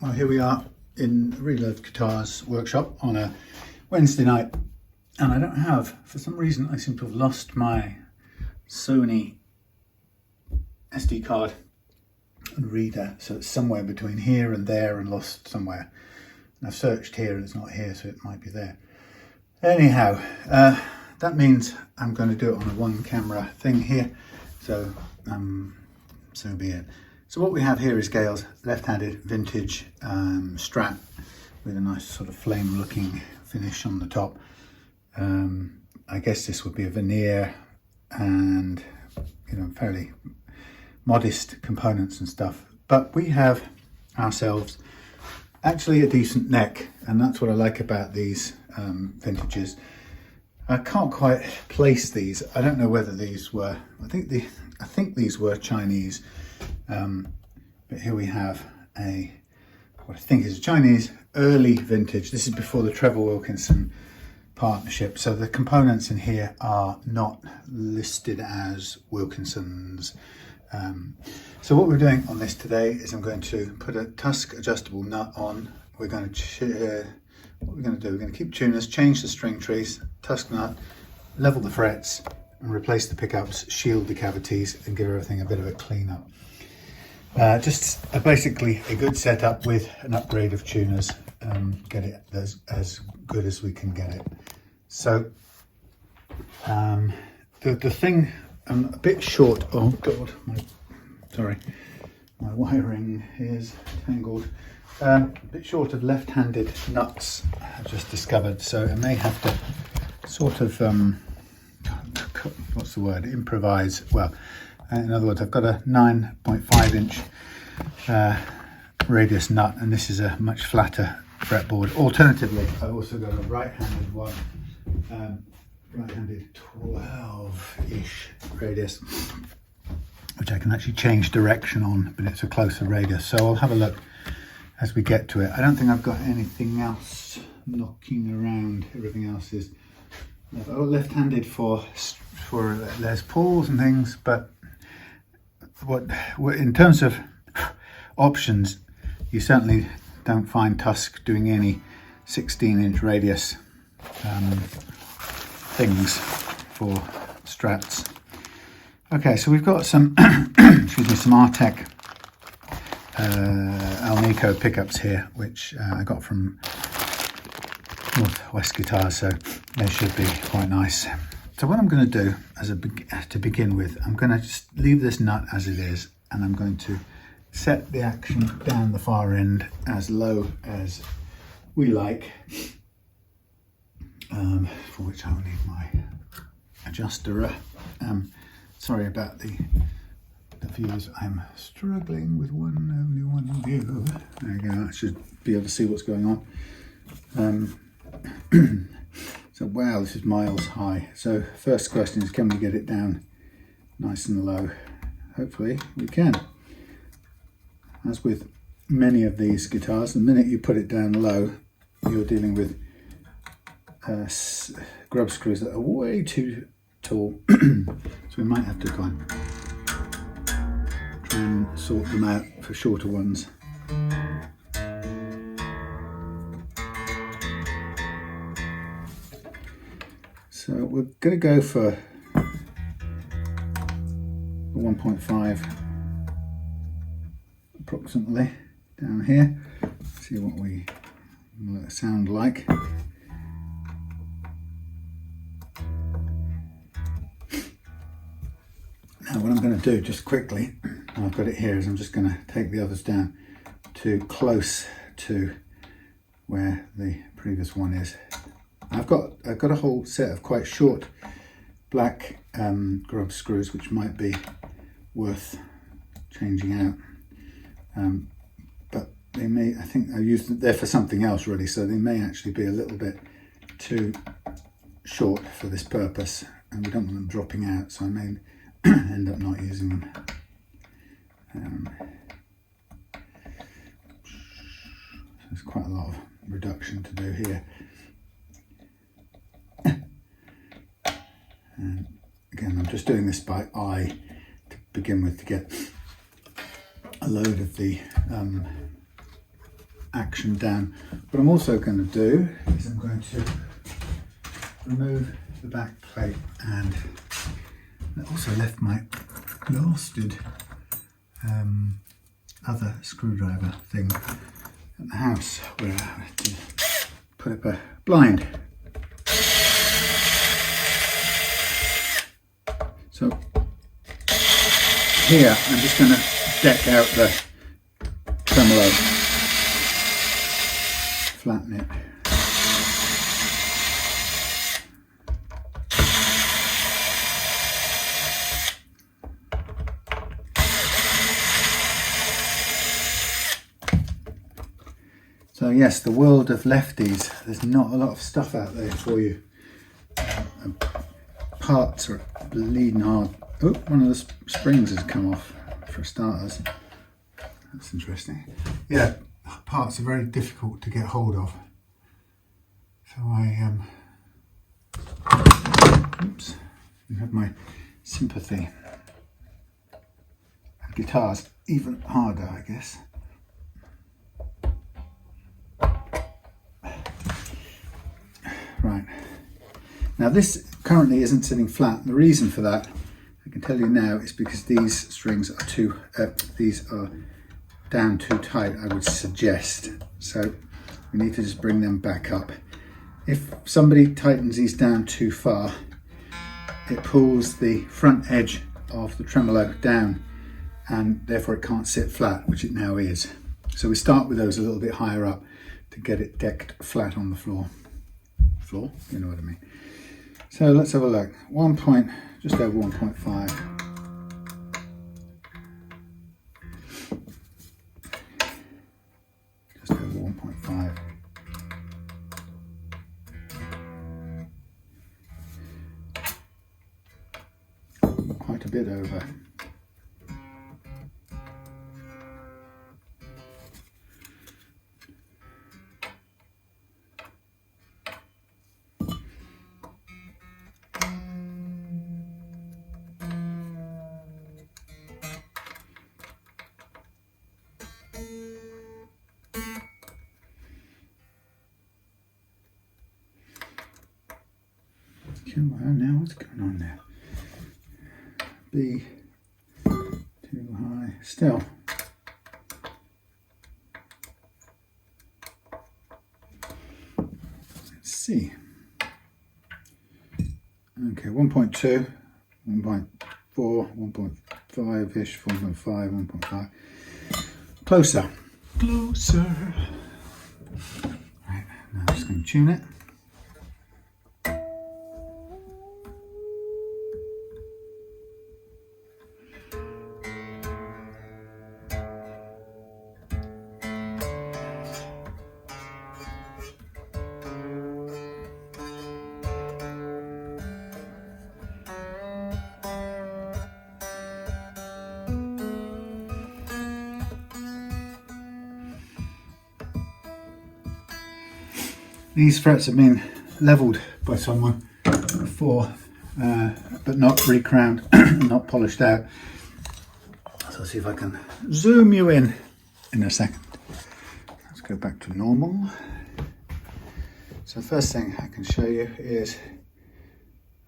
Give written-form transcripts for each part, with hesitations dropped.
Well, here we are in Reload Guitars workshop on a Wednesday night, and I don't have, for some reason, I seem to have lost my Sony SD card and reader, so it's somewhere between here and there and lost somewhere. And I've searched here and it's not here, so it might be there. Anyhow, that means I'm going to do it on a one camera thing here, so so be it. So what we have here is Gail's left-handed vintage Strat with a nice sort of flame looking finish on the top. I guess this would be a veneer and, you know, fairly modest components and stuff. But we have ourselves actually a decent neck, and that's what I like about these vintages. I can't quite place these. I don't know whether these were, I think these were Chinese. But here we have what I think is a Chinese early vintage. This is before the Trevor Wilkinson partnership. So the components in here are not listed as Wilkinson's. So what we're doing on this today is I'm going to put a tusk adjustable nut on. We're going to what we're going to do, we're going to keep tuners, change the string trees, tusk nut, level the frets and replace the pickups, shield the cavities and give everything a bit of a clean up. Just basically a good setup with an upgrade of tuners, get it as good as we can get it. So the thing, I'm a bit short, oh god, my wiring is tangled. A bit short of left-handed nuts, I've just discovered, so I may have to sort of, what's the word, improvise. Well, in other words, I've got a 9.5 inch radius nut, and this is a much flatter fretboard. Alternatively, I've also got a right-handed one, right-handed 12-ish radius, which I can actually change direction on, but it's a closer radius. So I'll have a look as we get to it. I don't think I've got anything else knocking around. Everything else is left-handed for Les Pauls and things, but what in terms of options, you certainly don't find Tusk doing any 16-inch radius things for Strats. Okay, so we've got some excuse me, some Artec Alnico pickups here, which I got from Northwest Guitars, so they should be quite nice. So what I'm going to do to begin with, I'm going to just leave this nut as it is, and I'm going to set the action down the far end as low as we like, for which I'll need my adjuster. Sorry about the views. I'm struggling with only one view. There you go. I should be able to see what's going on. So wow, this is miles high. So first question is, can we get it down nice and low? Hopefully we can. As with many of these guitars, the minute you put it down low, you're dealing with grub screws that are way too tall. So we might have to try and sort them out for shorter ones. So we're going to go for 1.5 approximately down here. See what we sound like. Now what I'm going to do just quickly, I've got it here, is I'm just going to take the others down to close to where the previous one is. I've got a whole set of quite short black grub screws, which might be worth changing out, but they may, I think I used them there for something else really, so they may actually be a little bit too short for this purpose, and we don't want them dropping out, so I may end up not using them. There's quite a lot of reduction to do here. And again, I'm just doing this by eye to begin with, to get a load of the action down. What I'm also going to do is I'm going to remove the back plate, and I also left my blasted other screwdriver thing at the house where I had to put up a blind. So here I'm just going to deck out the tremolo, flatten it. So yes, the world of lefties, there's not a lot of stuff out there for you. Parts are bleeding hard. Oh, one of the springs has come off for starters. That's interesting. Yeah, parts are very difficult to get hold of. So I oops, you have my sympathy. And guitar's even harder, I guess. Right, now this currently isn't sitting flat. The reason for that, I can tell you now, is because these strings are these are down too tight, I would suggest. So we need to just bring them back up. If somebody tightens these down too far, it pulls the front edge of the tremolo down, and therefore it can't sit flat, which it now is. So we start with those a little bit higher up to get it decked flat on the floor. You know what I mean. So let's have a look. Just over 1.5. Just over 1.5. Quite a bit over. Now what's going on there? B too high still. Let's see. Okay, 1.2, 1.4, 1.5-ish, 1.5, 1.5. Closer. Right, now I'm just going to tune it. These frets have been levelled by someone before, but not recrowned, not polished out. So I'll see if I can zoom you in a second. Let's go back to normal. So the first thing I can show you is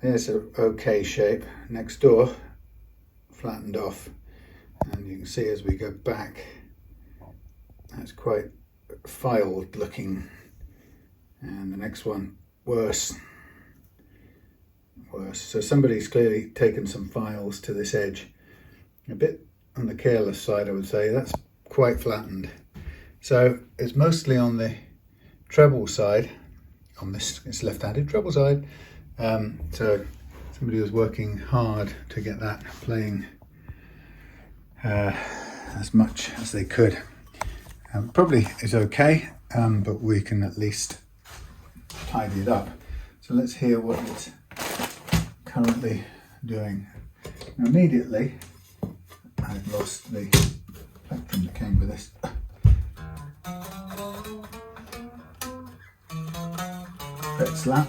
there's an okay shape. Next door, flattened off. And you can see as we go back, that's quite filed looking. And the next one, worse. So somebody's clearly taken some files to this edge. A bit on the careless side, I would say. That's quite flattened. So it's mostly on the treble side. On this, it's left-handed treble side. So somebody was working hard to get that playing as much as they could. Probably is okay, but we can at least tidy it up. So let's hear what it's currently doing. Now immediately I've lost the plectrum that came with this. Fret slap.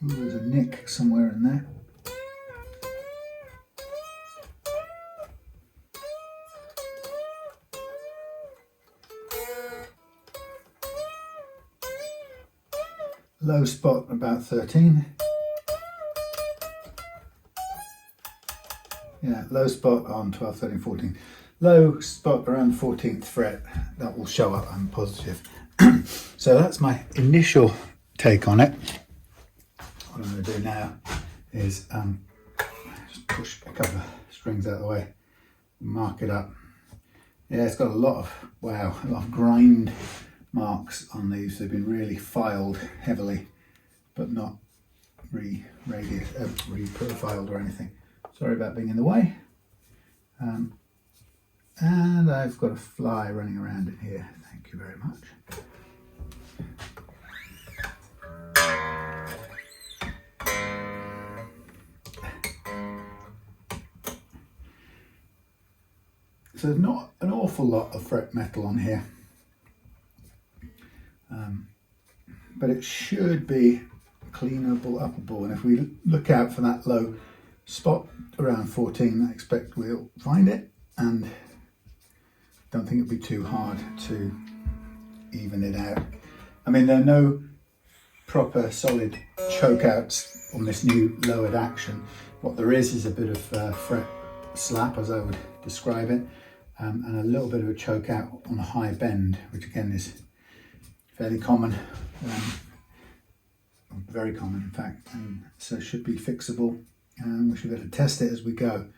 There's a nick somewhere in there. Low spot about 13. Yeah, low spot on 12, 13, 14. Low spot around the 14th fret. That will show up, I'm positive. So that's my initial take on it. What I'm going to do now is just push a couple of strings out of the way, mark it up. Yeah, it's got a lot of grind marks on these. They've been really filed heavily, but not re-profiled or anything. Sorry about being in the way. And I've got a fly running around in here. Thank you very much. So there's not an awful lot of fret metal on here, but it should be cleanable, upable, and if we look out for that low spot around 14, I expect we'll find it, and don't think it'll be too hard to even it out. I mean, there are no proper solid choke outs on this new lowered action. What there is a bit of fret slap, as I would describe it, and a little bit of a choke out on a high bend, which again is fairly common, very common in fact, and so it should be fixable, and we should be able to test it as we go.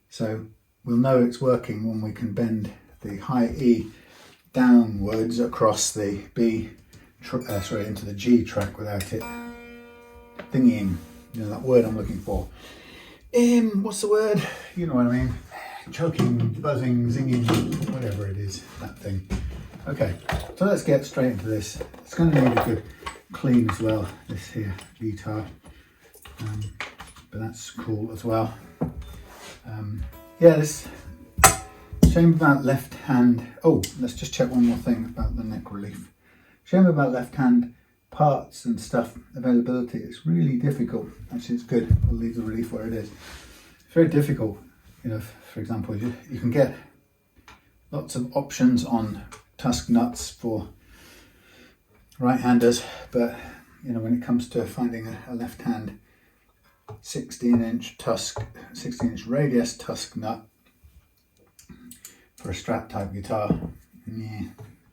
So we'll know it's working when we can bend the high E downwards across the B, into the G track without it thingying, you know, that word I'm looking for. What's the word? You know what I mean. Choking, buzzing, zinging, whatever it is, that thing. Okay, so let's get straight into this. It's going to need a good clean as well, this here guitar, but that's cool as well. Yeah, this shame about left hand. Oh, let's just check one more thing about the neck relief. Shame about left hand parts and stuff availability. It's really difficult. Actually, it's good. We'll leave the relief where it is. It's very difficult. You know, for example, you can get lots of options on tusk nuts for right-handers, but you know, when it comes to finding a left-hand 16-inch tusk, 16-inch radius tusk nut for a Strat type guitar, yeah,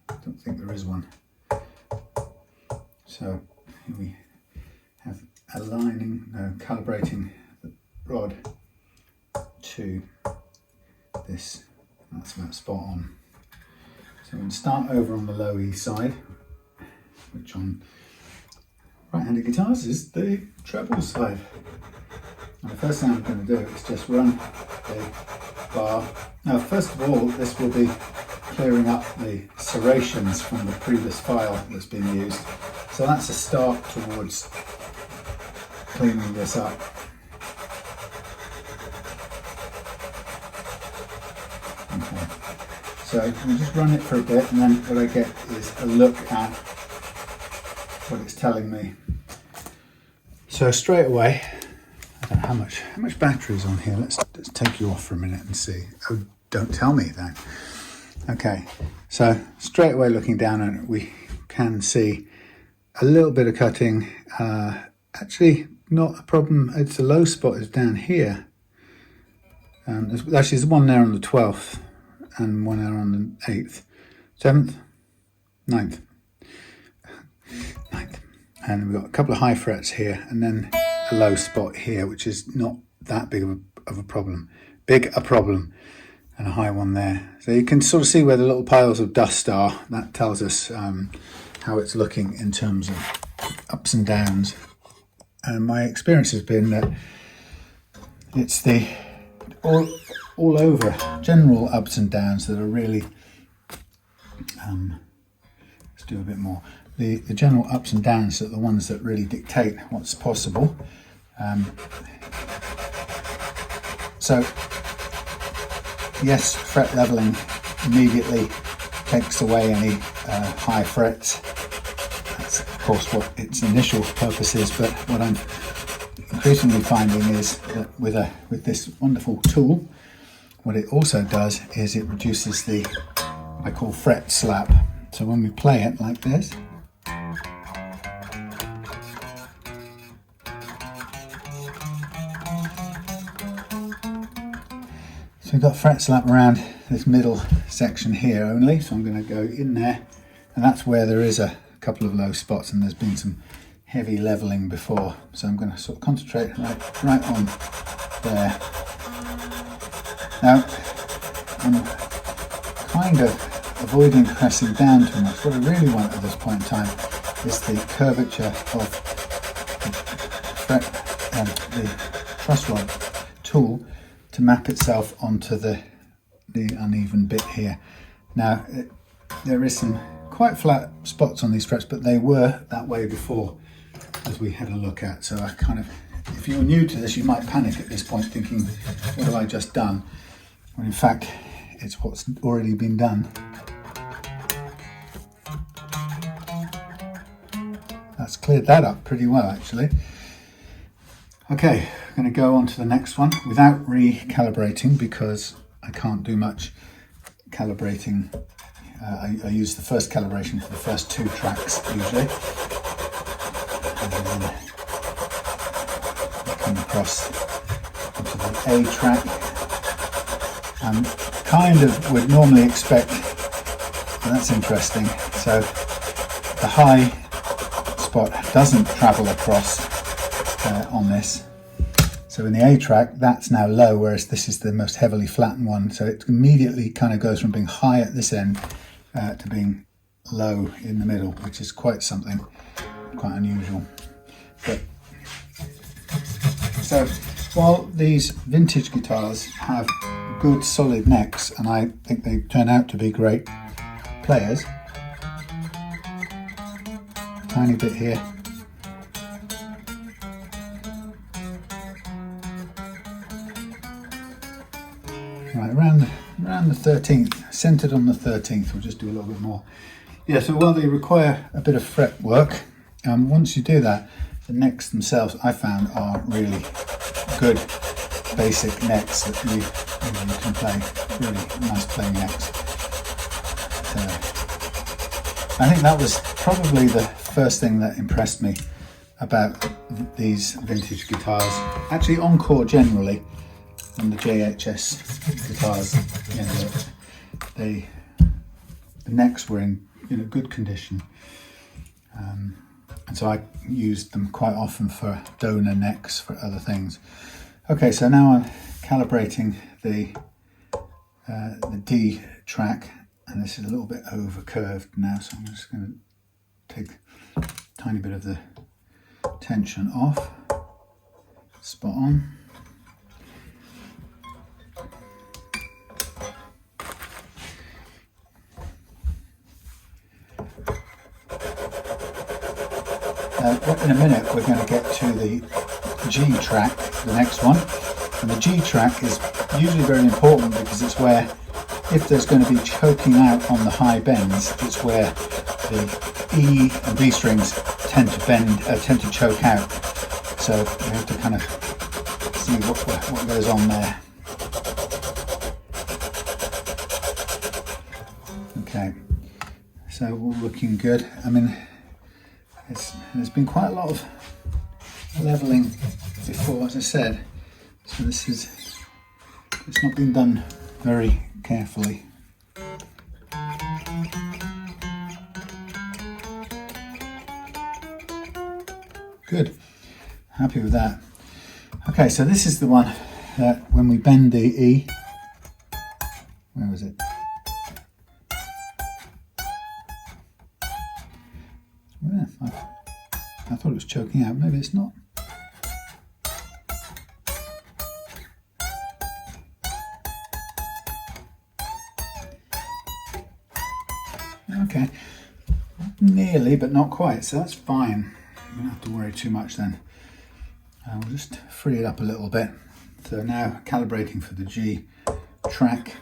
I don't think there is one. So here we have calibrating the rod to this. That's about spot on. So we can start over on the low E side, which on right-handed guitars is the treble side. And the first thing I'm going to do is just run the bar. Now, first of all, this will be clearing up the serrations from the previous file that's been used. So that's a start towards cleaning this up. Okay, so I'll just run it for a bit, and then what I get is a look at what it's telling me. So straight away, I don't know how much battery is on here. Let's take you off for a minute and see. Oh, don't tell me that. Okay, so straight away looking down on it, we can see a little bit of cutting. Actually, not a problem. It's the low spot is down here. There's one there on the 12th and one there on the 8th, 7th, 9th. And we've got a couple of high frets here, and then a low spot here, which is not that big of a problem. And a high one there. So you can sort of see where the little piles of dust are. That tells us how it's looking in terms of ups and downs. And my experience has been that it's the all over general ups and downs that are really, let's do a bit more. The general ups and downs are the ones that really dictate what's possible. So yes, fret leveling immediately takes away any high frets. That's course, what its initial purpose is, but what I'm increasingly finding is that with this wonderful tool, what it also does is it reduces the, what I call fret slap. So when we play it like this, so we've got fret slap around this middle section here only, so I'm going to go in there, and that's where there is a couple of low spots and there's been some heavy leveling before, so I'm going to sort of concentrate right on there. Now I'm kind of avoiding pressing down too much. What I really want at this point in time is the curvature of the truss rod tool to map itself onto the uneven bit here. Now there is some quite flat spots on these frets, but they were that way before, as we had a look at. So I kind of, if you're new to this, you might panic at this point thinking, what have I just done? When in fact it's what's already been done. That's cleared that up pretty well, actually. Okay, I'm going to go on to the next one without recalibrating, because I can't do much calibrating. I use the first calibration for the first 2 tracks usually, and then I come across into the A track. And kind of would normally expect, and that's interesting, so the high spot doesn't travel across on this. So in the A track, that's now low, whereas this is the most heavily flattened one. So it immediately kind of goes from being high at this end to being low in the middle, which is quite something, quite unusual. But so while these vintage guitars have good solid necks, and I think they turn out to be great players, tiny bit here, right around the 13th, centered on the 13th. We'll just do a little bit more. Yeah, so while they require a bit of fret work, once you do that, the necks themselves I found are really good basic necks that you can play, really nice playing necks. So I think that was probably the first thing that impressed me about these vintage guitars. Actually, Encore generally, and the JHS guitars, you know, the necks were in good condition, and so I used them quite often for donor necks for other things. Okay, so now I'm calibrating the D track, and this is a little bit over curved now, so I'm just going to take a tiny bit of the tension off. Spot on. In a minute we're going to get to the G track, the next one, and the G track is usually very important because it's where, if there's going to be choking out on the high bends, it's where the E and B strings tend to choke out. So we have to kind of see what goes on there. Okay, so all looking good. I mean, there's been quite a lot of leveling before, as I said, so it's not been done very carefully. Good, happy with that. Okay, so this is the one that when we bend the E, where was it? Yeah, I thought it was choking out, maybe it's not. Okay, nearly, but not quite, so that's fine. We don't have to worry too much then. We'll just free it up a little bit. So now calibrating for the G track,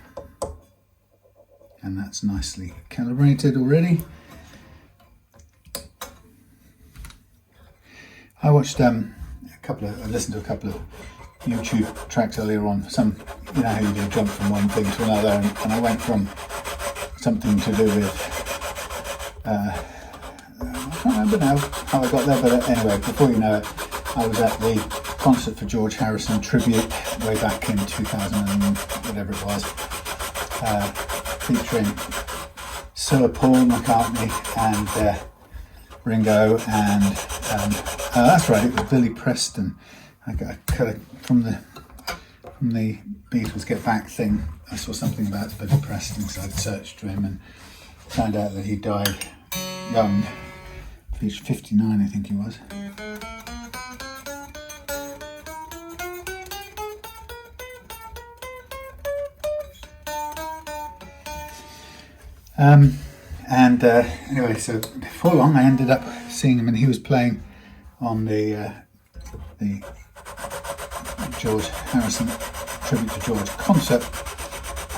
and that's nicely calibrated already. I watched I listened to a couple of YouTube tracks earlier on. Some, you know how you do jump from one thing to another, and I went from something to do with, I can't remember now how I got there, but anyway, before you know it, I was at the concert for George Harrison tribute way back in 2000 and whatever it was, featuring Sir Paul McCartney and Ringo, and that's right, it was Billy Preston. I got from the Beatles Get Back thing, I saw something about Billy Preston, so I'd searched for him and found out that he died young, aged 59 I think he was. Anyway, so before long I ended up seeing him, and he was playing on the George Harrison tribute to George concert,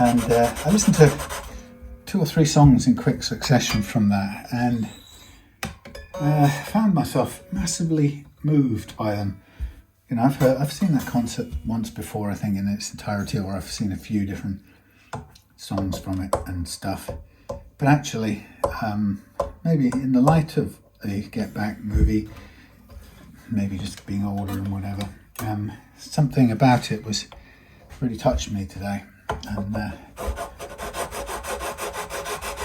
and I listened to 2 or 3 songs in quick succession from that, and found myself massively moved by them. You know, I've seen that concert once before, I think, in its entirety, or I've seen a few different songs from it and stuff. But actually, maybe in the light of the Get Back movie, maybe just being older and whatever, something about it was really touched me today, and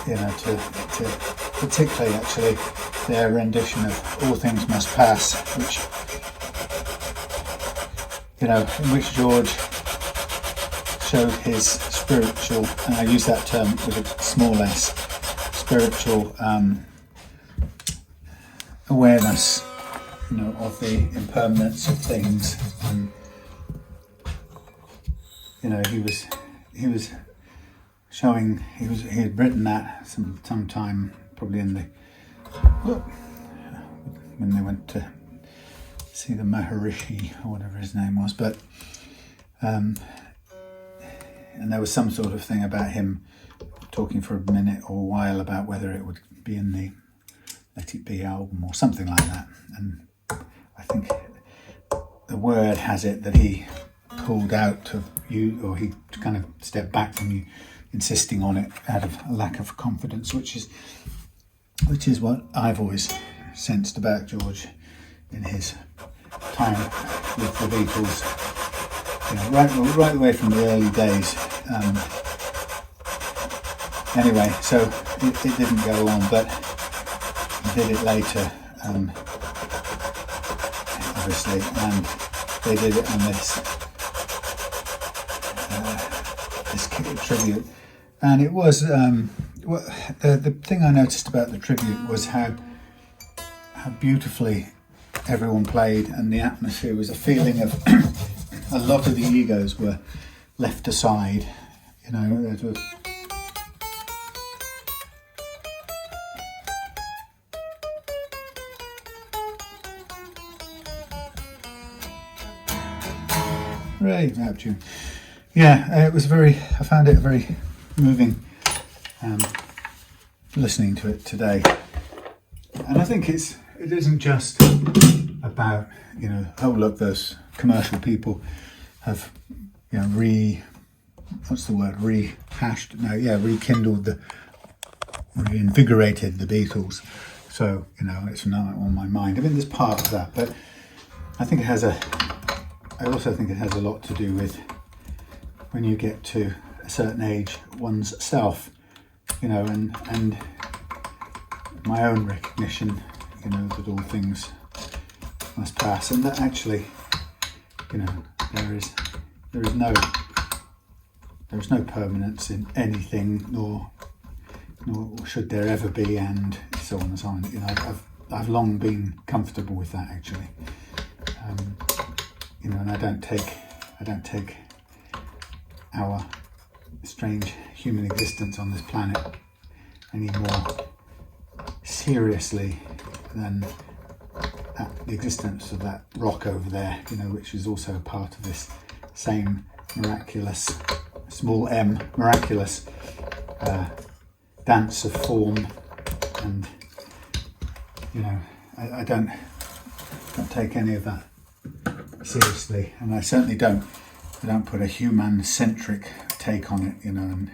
you know, to particularly actually their rendition of "All Things Must Pass," which, you know, in which George showed his spiritual, and I use that term with a small s, spiritual awareness, you know, of the impermanence of things. And you know, he was showing, he had written that sometime probably in the, when they went to see the Maharishi or whatever his name was, but and there was some sort of thing about him talking for a minute or a while about whether it would be in the Let It Be album or something like that. And I think the word has it that he pulled out of you, or he kind of stepped back from you insisting on it out of a lack of confidence, which is what I've always sensed about George in his time with the Beatles. You know, right away from the early days. Anyway, so it didn't go on, but he did it later, obviously, and they did it on this tribute, and it was the thing I noticed about the tribute was how beautifully everyone played, and the atmosphere was a feeling of a lot of the egos were left aside, you know. There was right, that tune. Yeah, it was I found it very moving listening to it today. And I think it isn't just about, you know, oh look, those commercial people have, you know, reinvigorated the Beatles. So, you know, it's not on my mind. I mean, there's part of that, but I also think it has a lot to do with when you get to a certain age, one's self, you know, and my own recognition, you know, that all things must pass, and that actually, you know, there is no permanence in anything, nor should there ever be, and so on and so on. You know, I've long been comfortable with that, actually. You know, and I don't take our strange human existence on this planet any more seriously than the existence of that rock over there, you know, which is also part of this same miraculous, small m, miraculous dance of form. And, you know, I don't take any of that seriously, and I certainly don't. I don't put a human-centric take on it, you know, and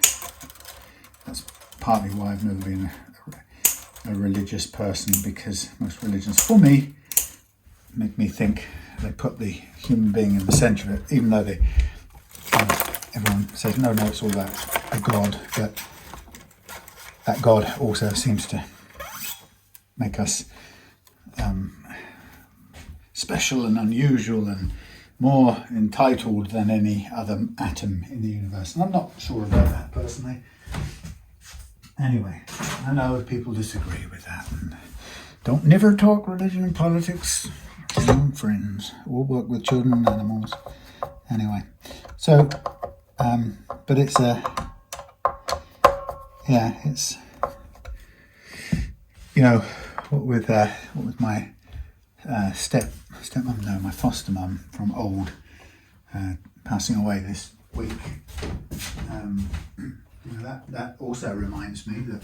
that's partly why I've never been a religious person, because most religions, for me, make me think they put the human being in the centre of it, even though they everyone says no, it's all about a God, but that God also seems to make us special and unusual and more entitled than any other atom in the universe. And I'm not sure about that personally. Anyway, I know people disagree with that. And don't never talk religion and politics to your own friends, or work with children and animals. Anyway, so, but it's it's, you know, what with my stepmom, no, my foster mum from old, passing away this week. You know, that also reminds me that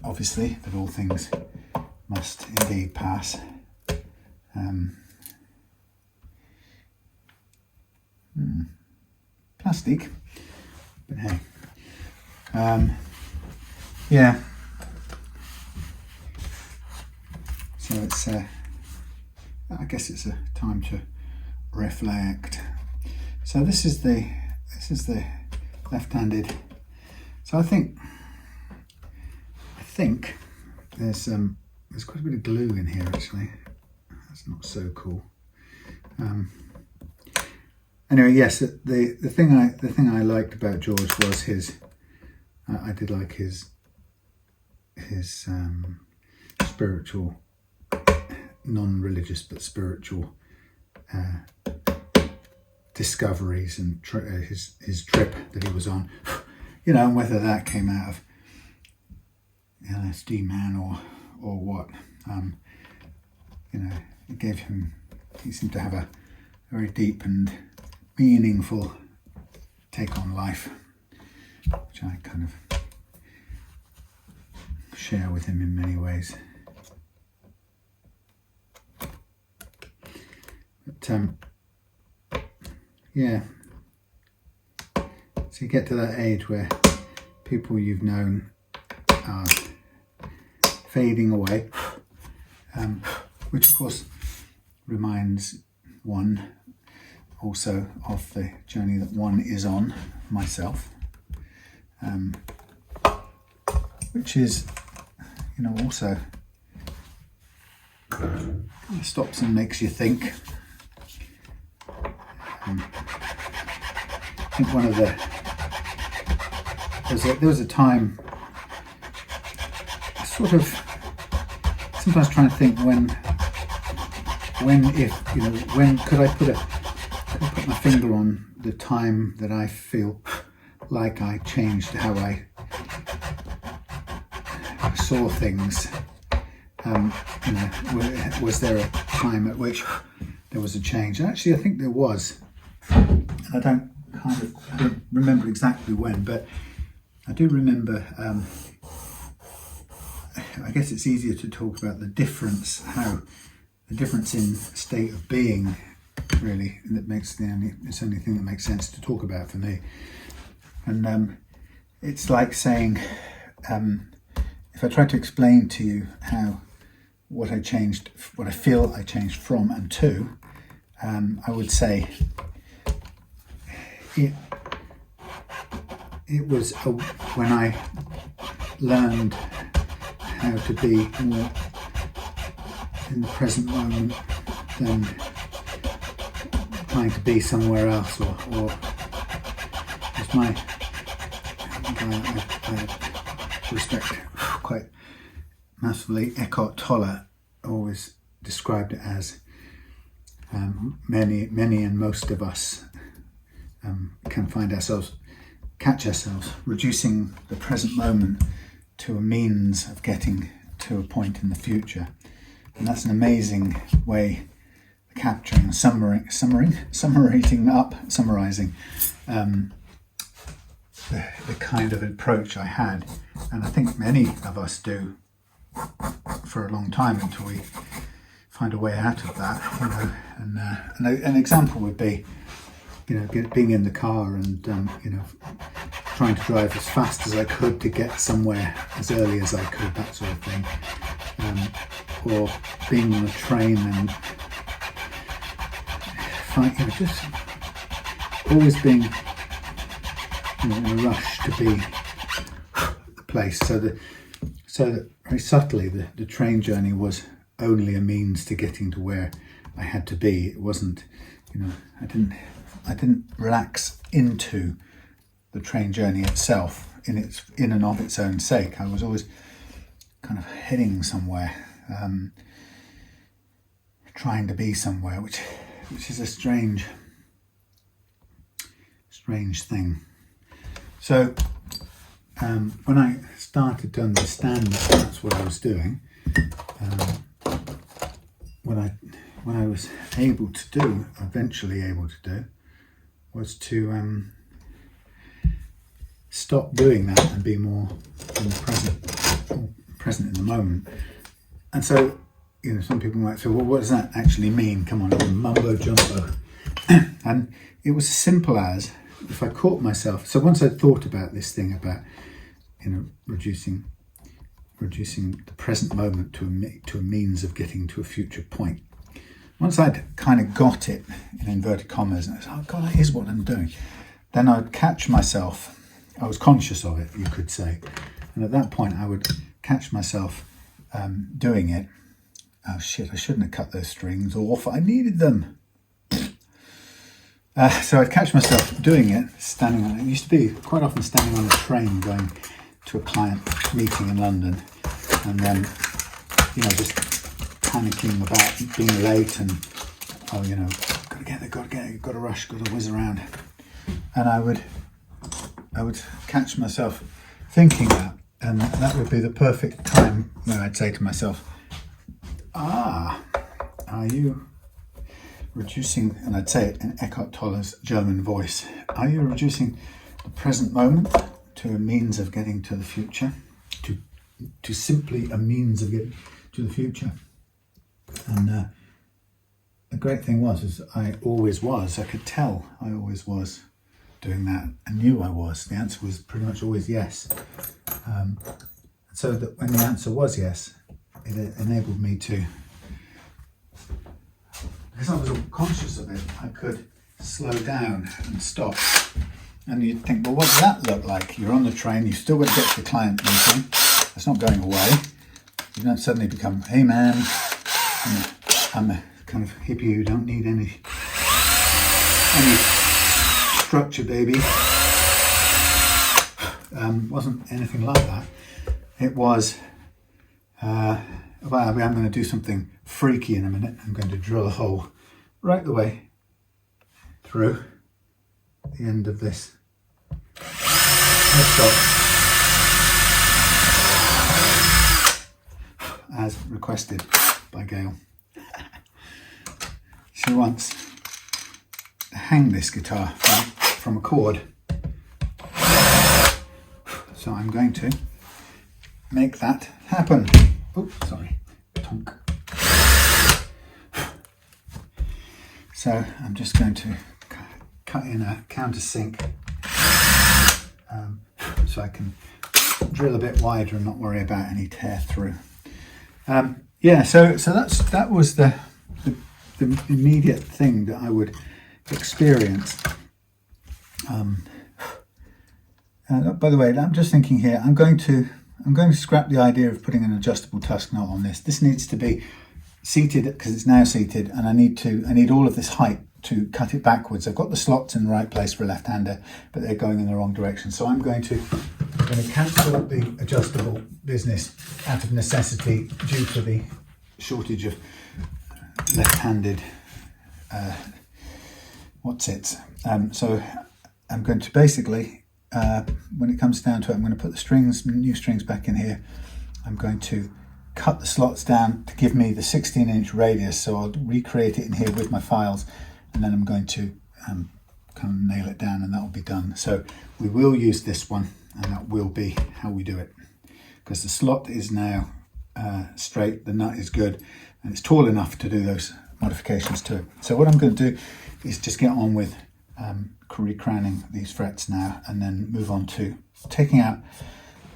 obviously that all things must indeed pass. Plastic, but hey, yeah. So it's I guess it's a time to reflect. So this is the left-handed. So I think there's quite a bit of glue in here actually. That's not so cool. Anyway, yes, the thing I liked about George was his. I did like his spiritual, non-religious but spiritual discoveries, and his trip that he was on, you know, and whether that came out of LSD man or what, you know, it gave him. He seemed to have a very deep and meaningful take on life, which I kind of share with him in many ways. But yeah, so you get to that age where people you've known are fading away, which of course reminds one also of the journey that one is on, myself, which is, you know, also stops and makes you think. I think one of the there was a time I sort of sometimes trying to think when could I put my finger on the time that I feel like I changed how I saw things. You know, was there a time at which there was a change? And actually, I think there was. I don't remember exactly when, but I do remember. I guess it's easier to talk about the difference in state of being, really, that makes it's the only thing that makes sense to talk about for me. And it's like saying, if I try to explain to you what I feel I changed from and to, I would say it was when I learned how to be more in the present moment than trying to be somewhere else, or it's I respect quite massively Eckhart Tolle. Always described it as many and most of us can catch ourselves reducing the present moment to a means of getting to a point in the future. And that's an amazing way of capturing, summarizing the kind of approach I had. And I think many of us do for a long time until we find a way out of that, you know. And an example would be, you know, being in the car and you know, trying to drive as fast as I could to get somewhere as early as I could, that sort of thing. Or being on a train and you know, just always being, you know, in a rush to be the place. So that very subtly the train journey was only a means to getting to where I had to be. It wasn't, you know, I didn't relax into the train journey itself in and of its own sake. I was always kind of heading somewhere, trying to be somewhere, which is a strange thing. So when I started to understand that that's what I was doing, what I was eventually able to do, was to stop doing that and be more in the present in the moment. And so, you know, some people might say, well, what does that actually mean? Come on, mumbo jumbo. And it was as simple as, if I caught myself, so once I thought about this thing about, you know, reducing the present moment to a means of getting to a future point. Once I'd kind of got it, in inverted commas, and I was, oh God, that is what I'm doing, then I'd catch myself, I was conscious of it, you could say, and at that point I would catch myself doing it. Oh shit, I shouldn't have cut those strings off, I needed them. So I'd catch myself doing it, standing on it. It used to be quite often standing on a train going to a client meeting in London, and then, you know, just panicking about being late and, oh, you know, gotta get there, gotta rush, gotta whiz around. And I would catch myself thinking that, and that would be the perfect time when I'd say to myself, are you reducing, and I'd say it in Eckhart Tolle's German voice, are you reducing the present moment to a means of getting to the future, to simply a means of getting to the future? And the great thing was I could tell I always was doing that. I knew I was. The answer was pretty much always yes. So that when the answer was yes, it enabled me to, because I was all conscious of it, I could slow down and stop. And you'd think, well, what does that look like? You're on the train, you've still got to get to the client meeting. It's not going away. You don't suddenly become, hey man, I'm a kind of hippie who don't need any structure, baby. Wasn't anything like that. It was, well, I'm going to do something freaky in a minute. I'm going to drill a hole right the way through the end of this. Let's stop. As requested by Gail. She wants to hang this guitar from a cord. So I'm going to make that happen. Oh, sorry. Tonk. So I'm just going to cut in a countersink so I can drill a bit wider and not worry about any tear through. Yeah, so that was the immediate thing that I would experience. By the way, I'm just thinking here. I'm going to scrap the idea of putting an adjustable tusk knot on this. This needs to be seated because it's now seated, and I need all of this height to cut it backwards. I've got the slots in the right place for a left-hander, but they're going in the wrong direction. So I'm going to cancel the adjustable business out of necessity due to the shortage of left-handed so I'm going to basically, when it comes down to it, I'm going to put the new strings back in here. I'm going to cut the slots down to give me the 16-inch radius, so I'll recreate it in here with my files, and then I'm going to kind of nail it down, and that will be done. So we will use this one, and that will be how we do it, because the slot is now straight, the nut is good, and it's tall enough to do those modifications to it. So what I'm going to do is just get on with re-crowning these frets now, and then move on to taking out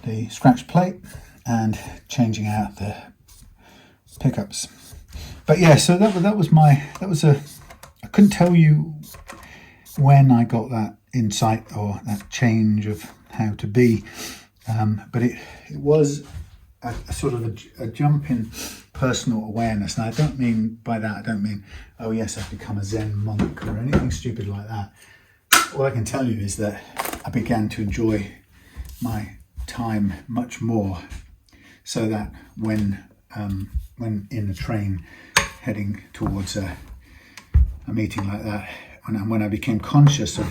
the scratch plate and changing out the pickups. But yeah, so that was I couldn't tell you when I got that insight or that change of how to be, but it was a sort of a jump in personal awareness. And I don't mean by that, I don't mean, oh yes, I've become a Zen monk or anything stupid like that. All I can tell you is that I began to enjoy my time much more, so that when in the train heading towards a meeting like that, when I became conscious of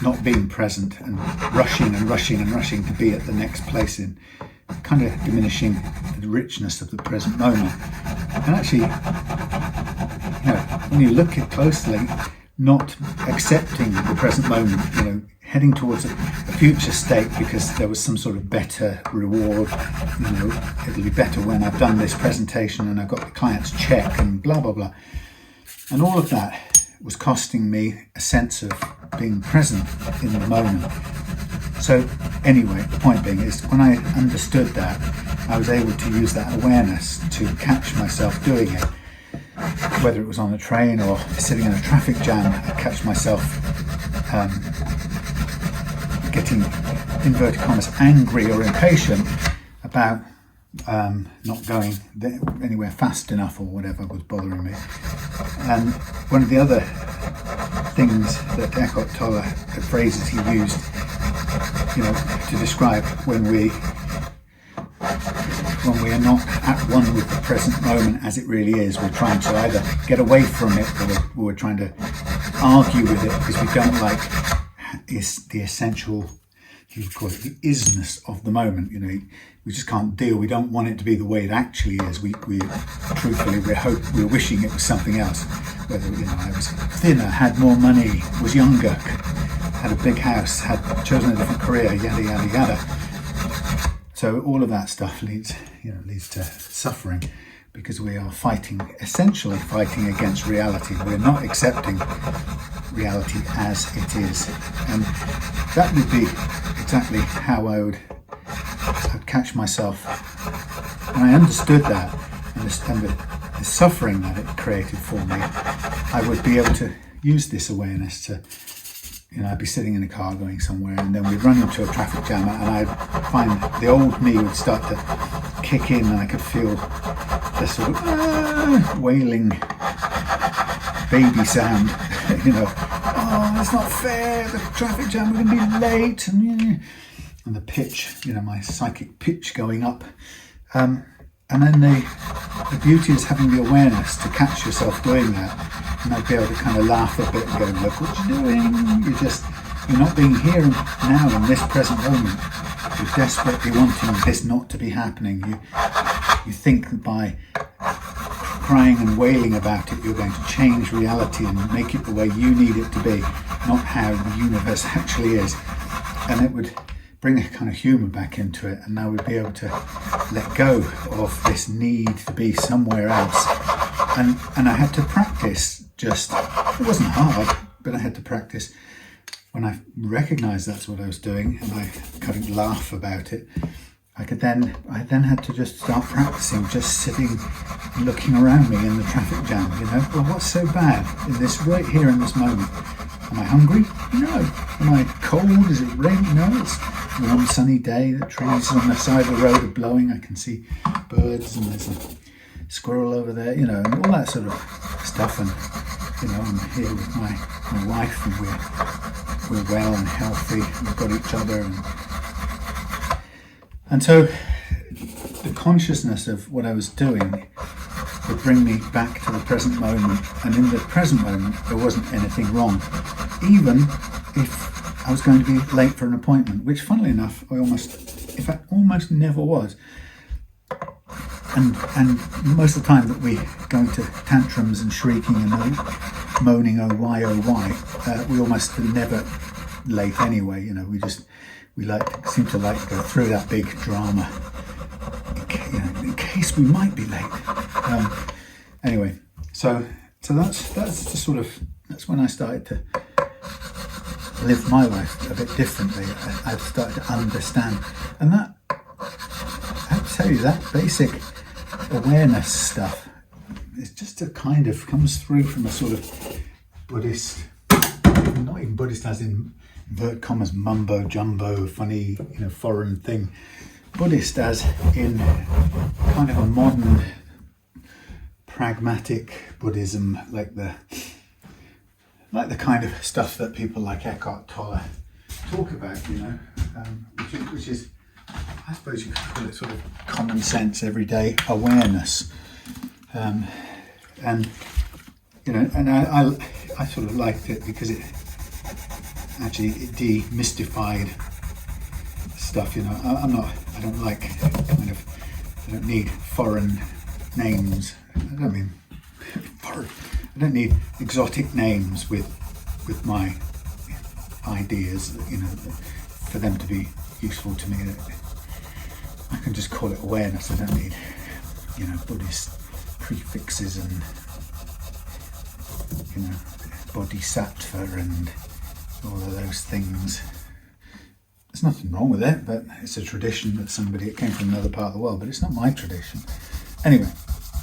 not being present and rushing to be at the next place, in kind of diminishing the richness of the present moment. And actually, when you look at closely, not accepting the present moment, heading towards a future state because there was some sort of better reward, it'll be better when I've done this presentation and I've got the client's check and blah, blah, blah. And all of that was costing me a sense of being present in the moment. So anyway, the point being is, when I understood that, I was able to use that awareness to catch myself doing it. Whether it was on a train or sitting in a traffic jam, I catch myself getting, inverted commas, angry or impatient about not going anywhere fast enough or whatever was bothering me. And one of the other things that Eckhart Tolle, the phrases he used, to describe when we are not at one with the present moment as it really is, we're trying to either get away from it, or we're trying to argue with it because we don't like the essential, you would call it the isness of the moment. We just can't deal. We don't want it to be the way it actually is. We truthfully, we're wishing it was something else. Whether I was thinner, had more money, was younger, had a big house, had chosen a different career, yada yada yada. So all of that stuff leads to suffering, because we are essentially fighting against reality. We're not accepting reality as it is. And that would be exactly how I'd catch myself. When I understood that and the suffering that it created for me, I would be able to use this awareness to, I'd be sitting in a car going somewhere, and then we'd run into a traffic jam, and I'd find the old me would start to kick in, and I could feel the sort of wailing baby sound, oh, it's not fair, the traffic jam, we're going to be late, and the pitch, my psychic pitch going up. And then the beauty is having the awareness to catch yourself doing that. And I'd be able to kind of laugh a bit and go, look what you're doing. You're not being here and now in this present moment. You're desperately wanting this not to be happening. You think that by crying and wailing about it, you're going to change reality and make it the way you need it to be, not how the universe actually is. And it would bring a kind of humour back into it, and now we'd be able to let go of this need to be somewhere else. And I had to practice. It wasn't hard, but I had to practice. When I recognised that's what I was doing, and I couldn't laugh about it, I then had to just start practicing, just sitting, looking around me in the traffic jam. Well, what's so bad in this, right here in this moment? Am I hungry? No. Am I cold? Is it raining? No. It's a warm sunny day. The trees on the side of the road are blowing. I can see birds, and there's a squirrel over there, and all that sort of stuff. And I'm here with my wife, and we're well and healthy. We've got each other, and so the consciousness of what I was doing would bring me back to the present moment. And in the present moment, there wasn't anything wrong, even if I was going to be late for an appointment, which, funnily enough, I almost never was. And most of the time that we go into tantrums and shrieking and moaning, oh why, we almost are never late anyway. We seem to like to go through that big drama, in case we might be late. Anyway, so that's just sort of, that's when I started to live my life a bit differently. I've started to understand, and that, I have to tell you, that basic awareness stuff is just a kind of comes through from a sort of Buddhist, not even Buddhist as in invert commas mumbo jumbo funny, foreign thing. Buddhist as in kind of a modern pragmatic Buddhism, like the kind of stuff that people like Eckhart Tolle talk about, which is, I suppose you could call it sort of common sense, everyday awareness, and I sort of liked it because it actually demystified stuff. I don't need foreign names. I don't need exotic names with my ideas, for them to be useful to me. I can just call it awareness. I don't need, Buddhist prefixes and, bodhisattva and all of those things. There's nothing wrong with it, but it's a tradition that it came from another part of the world, but it's not my tradition. Anyway,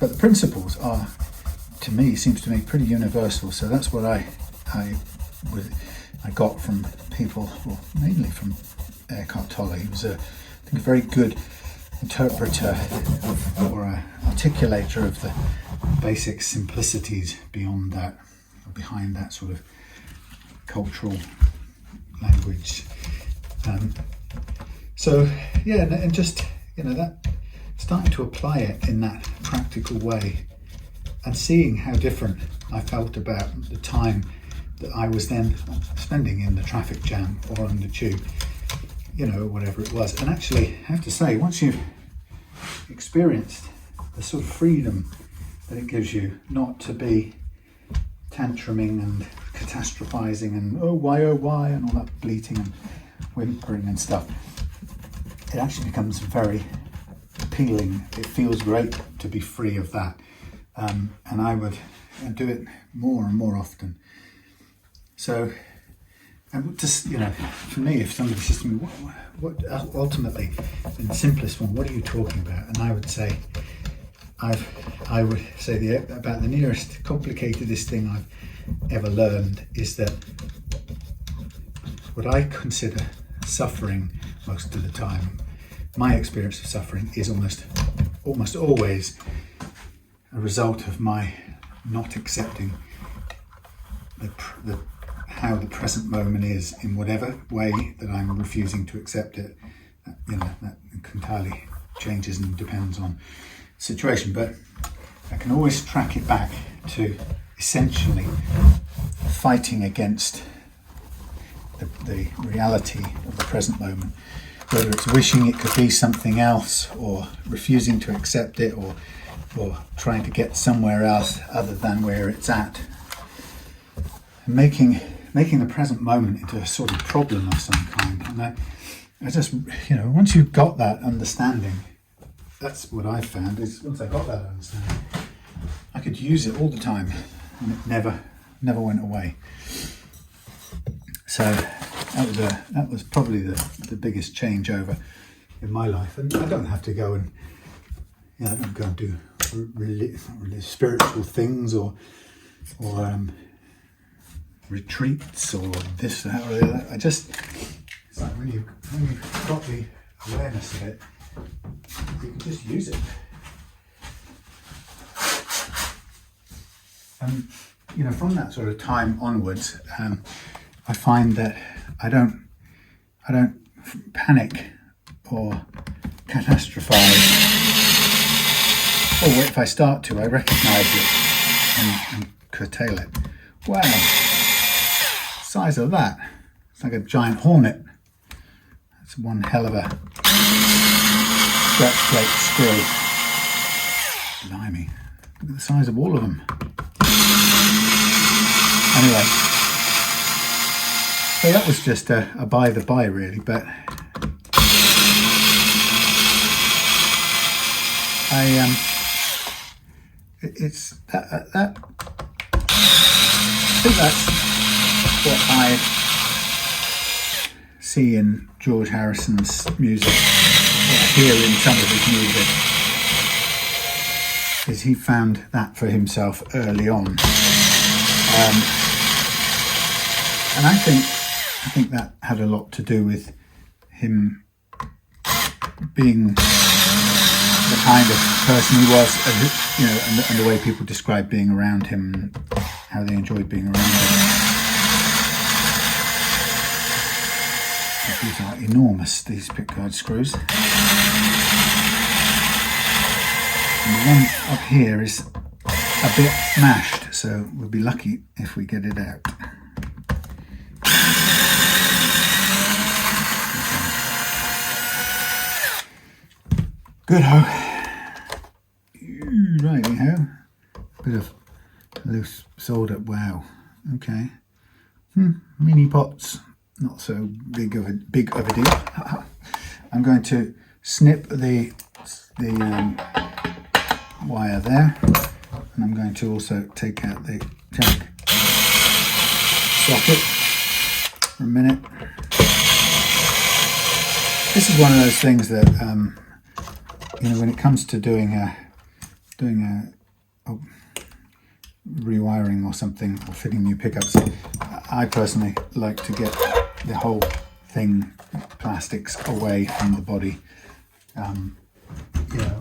but the principles are, to me, seems to me pretty universal. So that's what I got from people, well, mainly from Eckhart Tolle. He was I think a very good interpreter or articulator of the basic simplicities beyond that, or behind that sort of cultural language. And just that starting to apply it in that practical way, and seeing how different I felt about the time that I was then spending in the traffic jam or on the tube, whatever it was. And actually, I have to say, once you've experienced the sort of freedom that it gives you not to be tantruming and catastrophizing and oh why and all that bleating and whimpering and stuff, it actually becomes very appealing. It feels great to be free of that, and I would do it more and more often. So, and just for me, if somebody says to me, what ultimately, in the simplest form, what are you talking about? And I would say, I would say about the nearest complicatedest thing I've ever learned is that what I consider suffering most of the time, my experience of suffering is almost always a result of my not accepting how the present moment is in whatever way that I'm refusing to accept it. That entirely changes and depends on the situation, but I can always track it back to essentially fighting against the reality of the present moment, whether it's wishing it could be something else, or refusing to accept it, or trying to get somewhere else other than where it's at, and making the present moment into a sort of problem of some kind. And I just, once you've got that understanding, that's what I found, is once I got that understanding, I could use it all the time, and it never went away. So that was probably the biggest changeover in my life. And I don't have to go and I don't go and do really spiritual things or retreats or this, that, or the other. It's like when you've got the awareness of it, you can just use it. And from that sort of time onwards, I find that I don't panic or catastrophize. Or if I start to, I recognise it and curtail it. Wow, the size of that! It's like a giant hornet. That's one hell of a scratch plate screw. Blimey, look at the size of all of them. Anyway, so that was just a by the by really, but it's that I think that's what I see in George Harrison's music, what I hear in some of his music, is he found that for himself early on. And I think that had a lot to do with him being the kind of person he was, you know, and the way people described being around him, and how they enjoyed being around him. These are enormous, these pickguard screws. And the one up here is a bit mashed, so we'll be lucky if we get it out. Good ho. Righty ho. Bit of loose solder. Wow. Okay. Mini pots. Not so big of a deal. I'm going to snip the wire there, and I'm going to also take out the jack socket for a minute. This is one of those things that you know, when it comes to doing a rewiring or something, or fitting new pickups, I personally like to get the whole thing, plastics, away from the body. Yeah,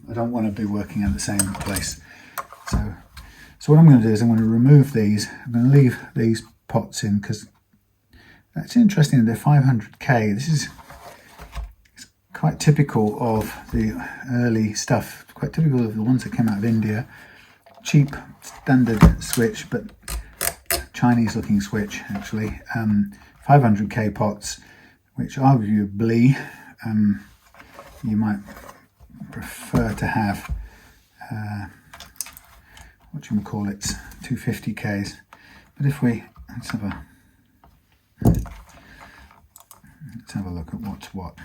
I don't want to be working at the same place. So what I'm going to do is I'm going to remove these. I'm going to leave these pots in because that's interesting. They're 500k. This is quite typical of the early stuff. Quite typical of the ones that came out of India. Cheap standard switch, but Chinese looking switch actually. 500k pots, which arguably you might prefer to have what you call it, 250ks. But if we let's have a look at what's what.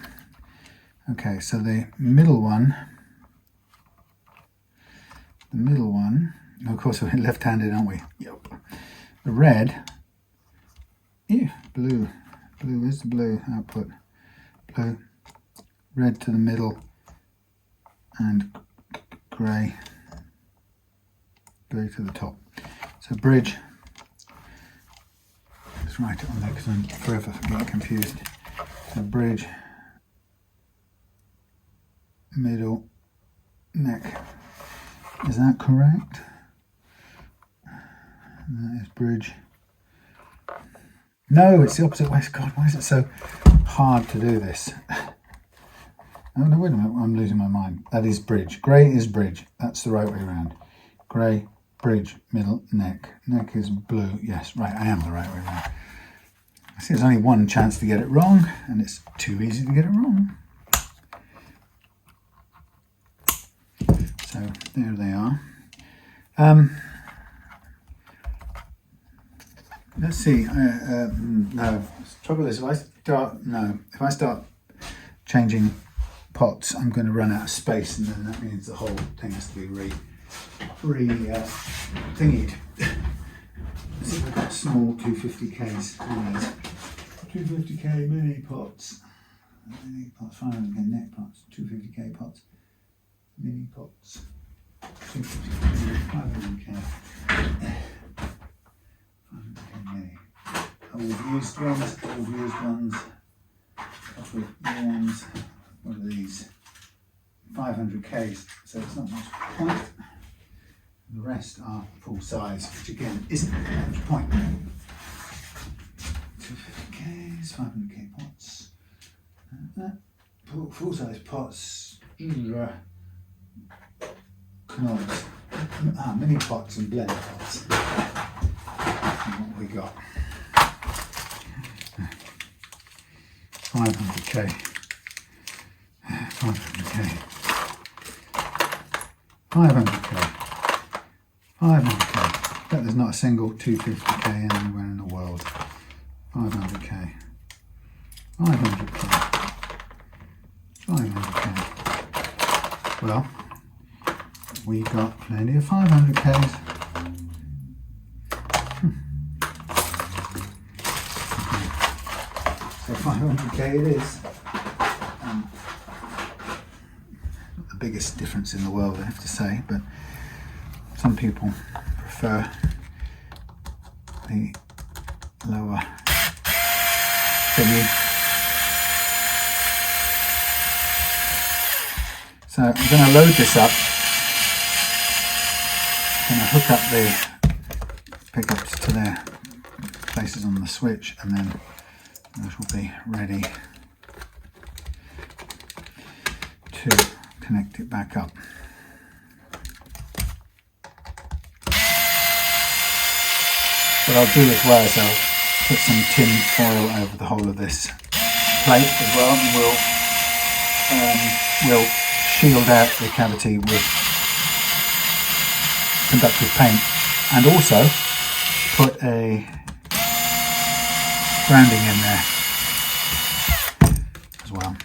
Okay, so the middle one, of course we're left-handed, aren't we? Yep. The red, blue is the blue output, blue, red to the middle, and grey to the top. So bridge, let's write it on there because I'm forever getting confused. So bridge, middle, neck. Is that correct? That is bridge. No, it's the opposite way. God, why is it so hard to do this? Oh no, wait a minute, I'm losing my mind. That is bridge. Grey is bridge. That's the right way around. Grey, bridge, middle, neck. Neck is blue. Yes, right, I am the right way around. I see there's only one chance to get it wrong, and it's too easy to get it wrong. So there they are. Let's see. No, the trouble is if I start changing pots, I'm going to run out of space, and then that means the whole thing has to be thingied. Let's see if I've got small 250ks on these. 250k mini pots. 500k neck pots, 250k pots. Mini pots, 250k, 500k, 500k mini. Old used ones, new ones. What are these? 500ks, so it's not much point. The rest are full size, which again isn't much point. 250ks, 500k pots, full size pots. Cannolis. Mini pots and blend pots. And what we got? 500k. 500k. 500k. 500k. Bet there's not a single 250k anywhere in the world. 500k. 500k. 500k. Well, we've got plenty of 500Ks. So 500K it is. Not the biggest difference in the world, I have to say, but some people prefer the lower thingy. So I'm going to load this up. I'm going to hook up the pickups to their places on the switch, and then those will be ready to connect it back up. What I'll do as well is I'll put some tin foil over the whole of this plate as well, and we'll shield out the cavity with conductive paint, and also put a grounding in there as well.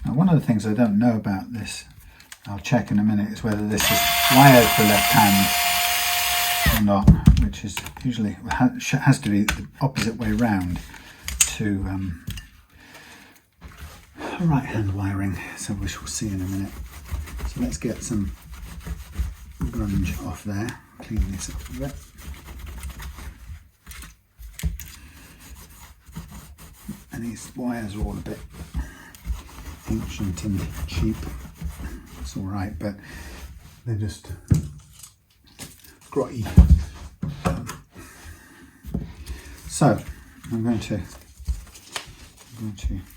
Now, one of the things I don't know about this, I'll check in a minute, is whether this is wired for left hand or not, which is usually has to be the opposite way round to right hand wiring, so we shall see in a minute. So let's get some grunge off there, clean this up a bit. And these wires are all a bit ancient and cheap. It's alright, but they're just grotty. So I'm going to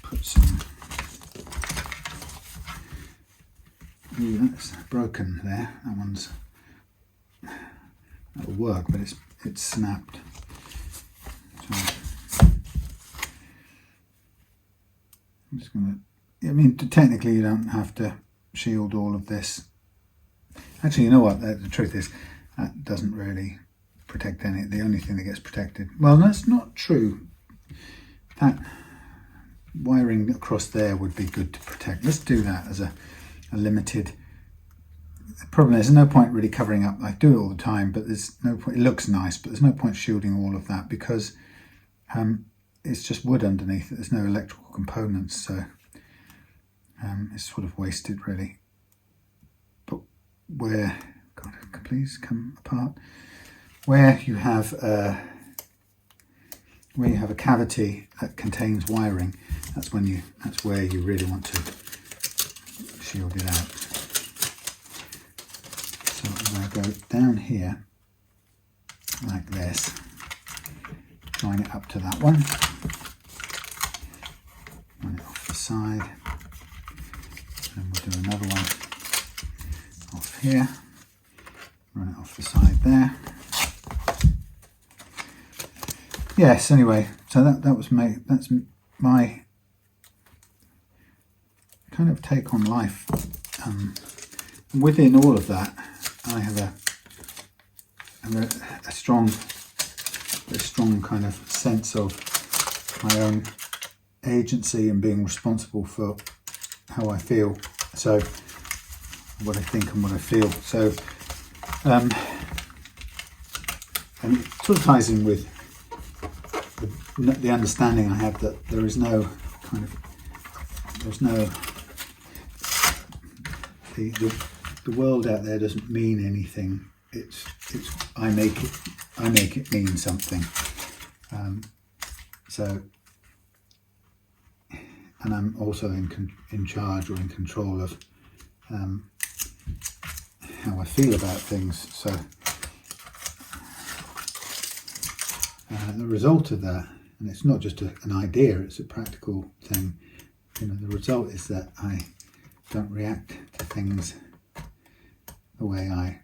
put some. Ooh, that's broken there. That one's, that'll work, but it's snapped. So I'm just going to. I mean, technically, you don't have to shield all of this. Actually, you know what? The truth is, that doesn't really protect any. The only thing that gets protected. Well, that's not true. That wiring across there would be good to protect. Let's do that as a limited. The problem is, there's no point really covering up. I do it all the time, but there's no point. It looks nice, but there's no point shielding all of that because it's just wood underneath it. There's no electrical components, so it's sort of wasted really. But where, God, please come apart. Where you have a cavity that contains wiring, that's where you really want to shield it out. So I'm going to go down here like this, join it up to that one, run it off the side, and we'll do another one off here, run it off the side there. Yes, anyway, so that's my kind of take on life. Within all of that, I have a strong kind of sense of my own agency and being responsible for how I feel. So what I think and what I feel. So and it sort of ties in with the understanding I have that there's no the world out there doesn't mean anything. It's I make it mean something. So, and I'm also in charge or in control of how I feel about things. So the result of that, and it's not just an idea, it's a practical thing. You know, the result is that I don't react to things the way I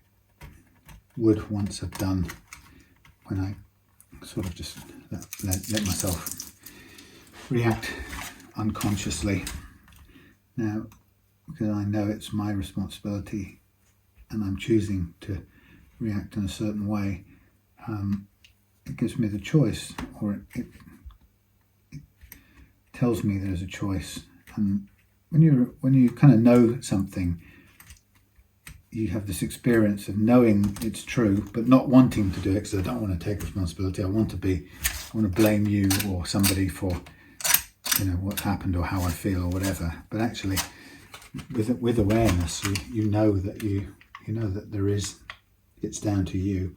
would once have done when I sort of just let myself react unconsciously. Now, because I know it's my responsibility and I'm choosing to react in a certain way, it gives me the choice, or it tells me there's a choice. And when you kind of know something, you have this experience of knowing it's true, but not wanting to do it because I don't want to take responsibility. I want to blame you or somebody for, what's happened or how I feel or whatever. But actually, with awareness, you know that it's down to you.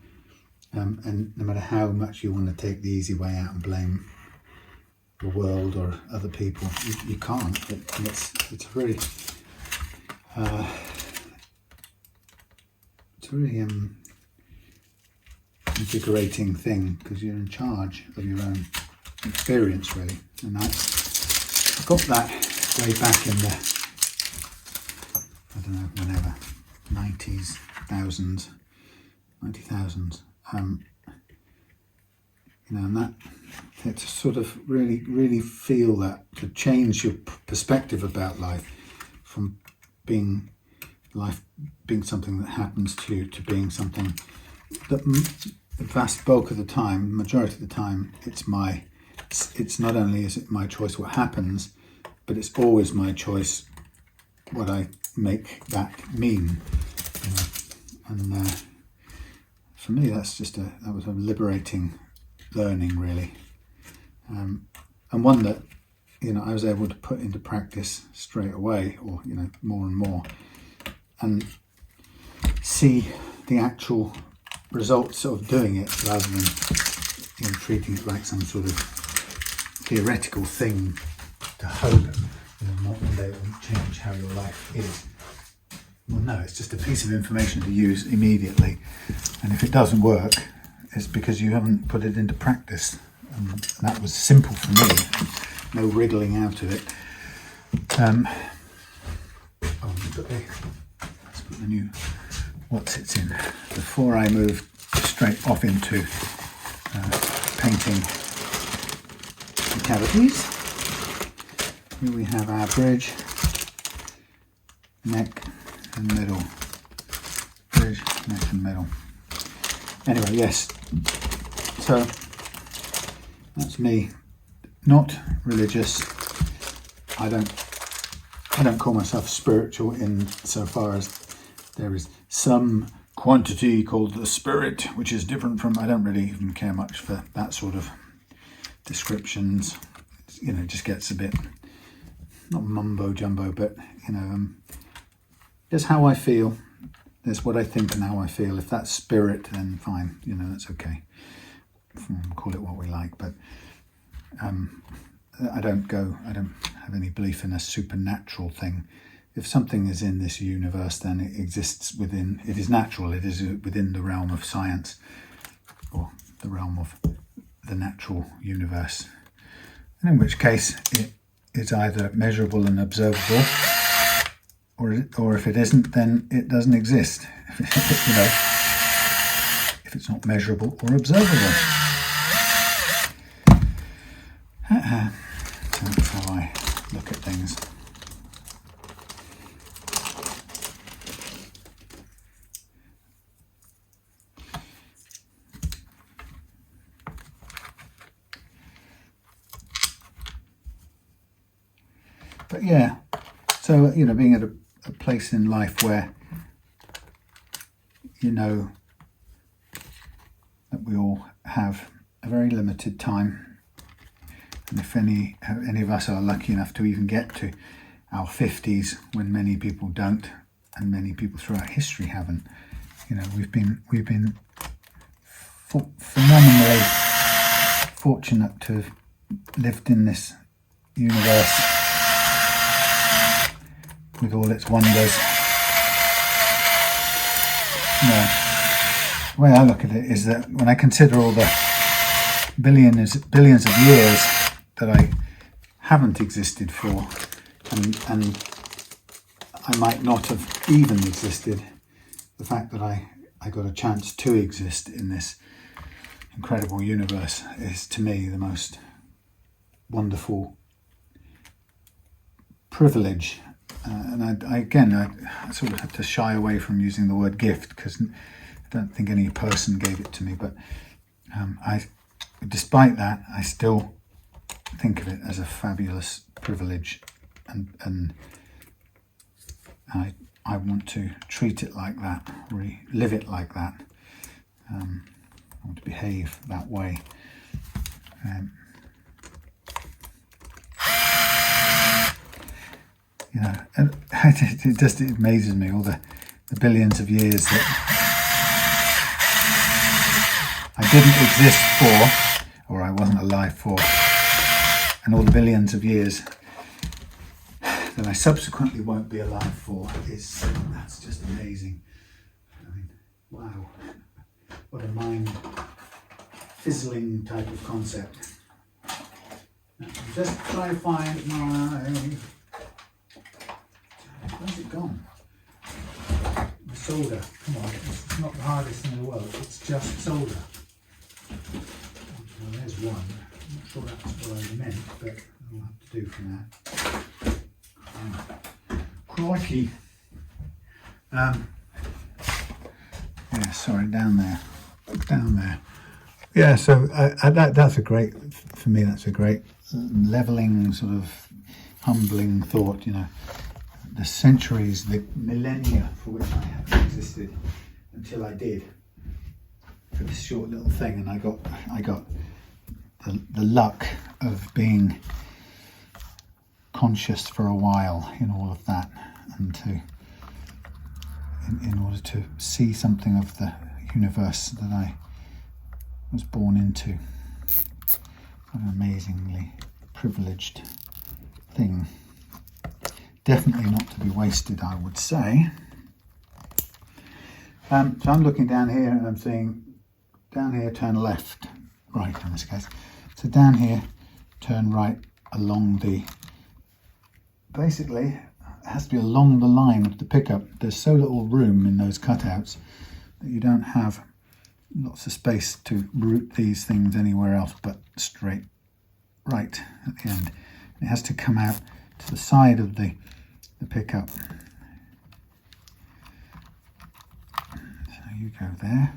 And no matter how much you want to take the easy way out and blame the world or other people, you can't. It's a really invigorating thing, because you're in charge of your own experience, really. And I got that way back in the, I don't know, whenever, 90s, 90,000s. And that to sort of really feel that, to change your perspective about life from life being something that happens to you to being something that the vast bulk of the time, majority of the time, it's not only is it my choice what happens, but it's always my choice what I make that mean. And for me, that was a liberating learning, really, and one that I was able to put into practice straight away, or more and more, and see the actual results of doing it, rather than treating it like some sort of theoretical thing to hope one day it will change how your life is. Well, no, it's just a piece of information to use immediately, and if it doesn't work, it's because you haven't put it into practice. And that was simple for me, no wriggling out of it. Let's put the new what's it's in before I move straight off into painting the cavities. Here we have our bridge, neck and middle. Bridge, neck and middle. Anyway, yes, so that's me. Not religious. I don't call myself spiritual in so far as there is some quantity called the spirit, which is different from, I don't really even care much for that sort of descriptions. It just gets a bit, not mumbo jumbo, but just how I feel. There's what I think and how I feel. If that's spirit, then fine, that's okay. Call it what we like, but I don't have any belief in a supernatural thing. If something is in this universe, then it exists it is natural, it is within the realm of science, or the realm of the natural universe. And in which case, it is either measurable and observable, or if it isn't, then it doesn't exist. If it's not measurable or observable. So that's how I look at things. But yeah, so being at a place in life where that we all have a very limited time, and if any of us are lucky enough to even get to our 50s, when many people don't, and many people throughout history haven't, we've been phenomenally fortunate to have lived in this universe with all its wonders. The way I look at it is that when I consider all the billions of years that I haven't existed for, and I might not have even existed, the fact that I got a chance to exist in this incredible universe is, to me, the most wonderful privilege. And I sort of have to shy away from using the word gift, because I don't think any person gave it to me. But despite that, I still think of it as a fabulous privilege, and I want to treat it like that, really live it like that. I want to behave that way. You know, and it amazes me, all the billions of years that I didn't exist for, or I wasn't alive for, and all the billions of years that I subsequently won't be alive for. That's just amazing. I mean, wow, what a mind fizzling type of concept. Just try to find my... Where's it gone? The solder. Come on, it's not the hardest thing in the world. It's just solder. Well, there's one. I'm not sure that's what I meant, but I'll have to do for now. Crikey. Yeah, sorry, down there. Down there. Yeah, so that's a great, for me, that's a great leveling, sort of humbling thought, you know. The centuries, the millennia for which I haven't existed until I did for this short little thing, and I got the luck of being conscious for a while in all of that, and in order to see something of the universe that I was born into. What an amazingly privileged thing. Definitely not to be wasted, I would say. So I'm looking down here and I'm saying, down here turn left, right in this case. So down here turn right along the, basically it has to be along the line of the pickup. There's so little room in those cutouts that you don't have lots of space to route these things anywhere else but straight right at the end. It has to come out to the side of the pickup. So you go there.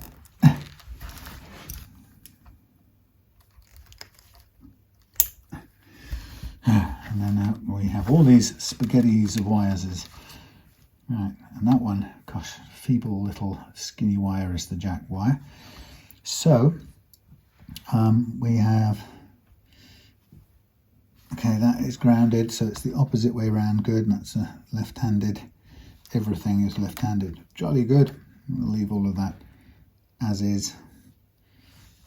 And then we have all these spaghettis of wires. Right, and that one, gosh, feeble little skinny wire is the jack wire. So we have, okay, that is grounded, so it's the opposite way around. Good, and that's a left-handed. Everything is left-handed. Jolly good. We'll leave all of that as is.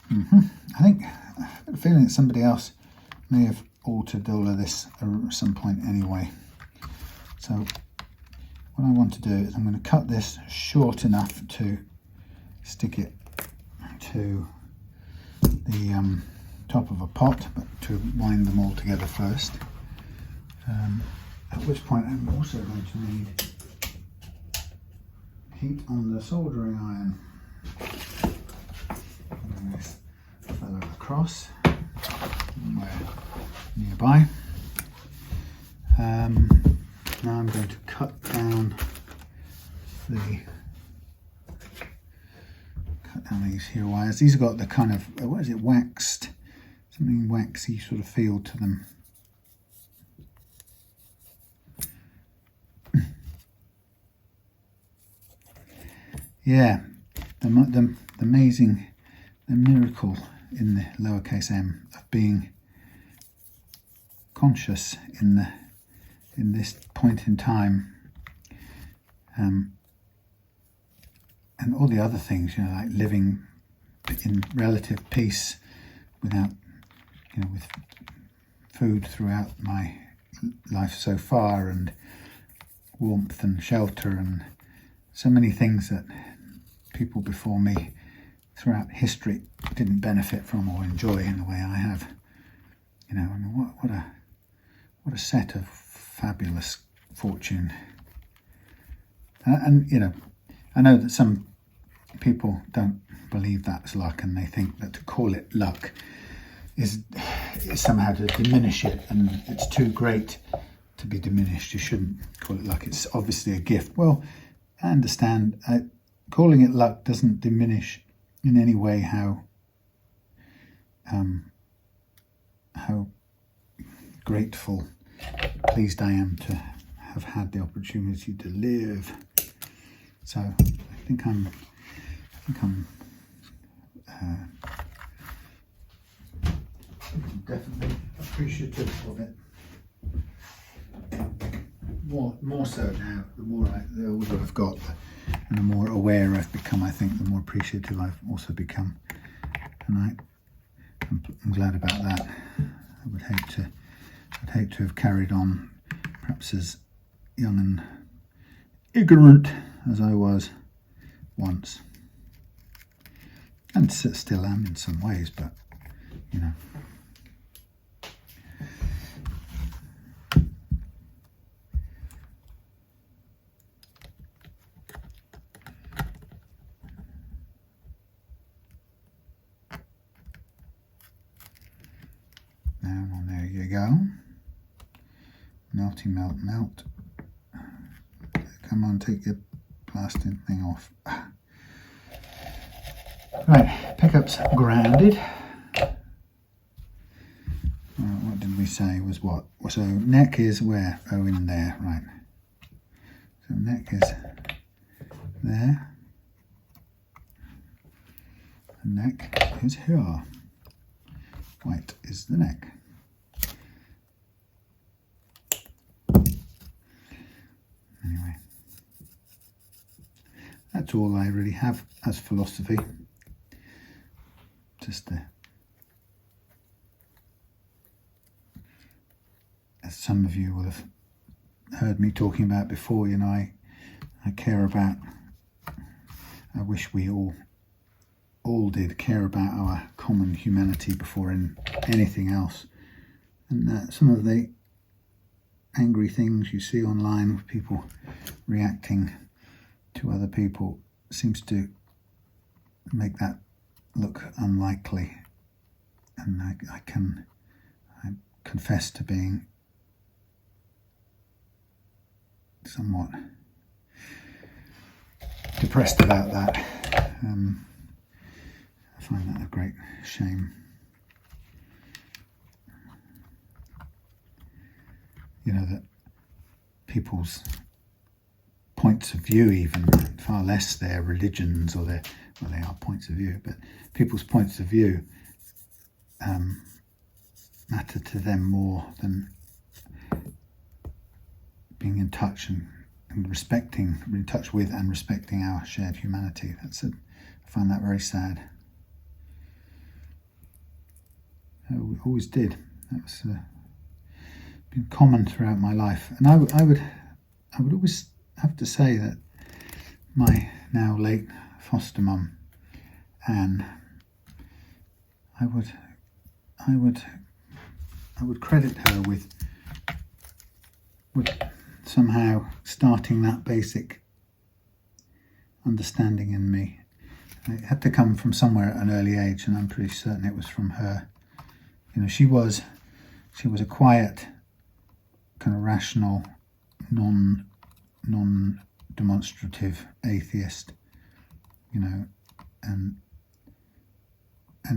I think, I have a feeling that somebody else may have altered all of this at some point anyway. So what I want to do is I'm going to cut this short enough to stick it to the top of a pot, but to wind them all together first. At which point I'm also going to need heat on the soldering iron. Bring this fellow across somewhere nearby. Now I'm going to cut down these here wires. These have got the kind of, what is it, waxed, something waxy sort of feel to them. Yeah, the amazing, the miracle in the lowercase m of being conscious in this point in time, and all the other things, you know, like living in relative peace without, you know, with food throughout my life so far, and warmth and shelter, and so many things that people before me throughout history didn't benefit from or enjoy in the way I have. You know, I mean, what a set of fabulous fortune. And you know, I know that some people don't believe that's luck, and they think that to call it luck is somehow to diminish it, and it's too great to be diminished. You shouldn't call it luck. It's obviously a gift. Well, I understand. Calling it luck doesn't diminish in any way how grateful, pleased I am to have had the opportunity to live. So I think I'm definitely appreciative of it. More so now, the older I've got and the more aware I've become, I think the more appreciative I've also become. And I'm glad about that. I would hate to have carried on perhaps as young and ignorant as I was once. And still am in some ways, but you know. Now, there you go. Melty melt, melt. Come on, take your plastic thing off. Right, pickups grounded. What did we say was what? So neck is where? Oh, in there, right. So neck is there. The neck is here. White is the neck. Anyway, that's all I really have as philosophy. Just as some of you will have heard me talking about before, you know, I care about, I wish we all did care about our common humanity before anything else. And some of the angry things you see online with people reacting to other people seems to make that look unlikely. And I confess to being somewhat depressed about that. I find that a great shame. You know, that people's points of view, even far less their religions or their, well, they are points of view, but people's points of view matter to them more than being in touch and respecting, in touch with and respecting our shared humanity. I find that very sad. We always did. That was been common throughout my life, and I would always have to say that my now late foster mum, Anne, I would credit her with somehow starting that basic understanding in me. It had to come from somewhere at an early age, and I'm pretty certain it was from her. You know, she was a quiet, kind of rational, non-demonstrative atheist, you know, and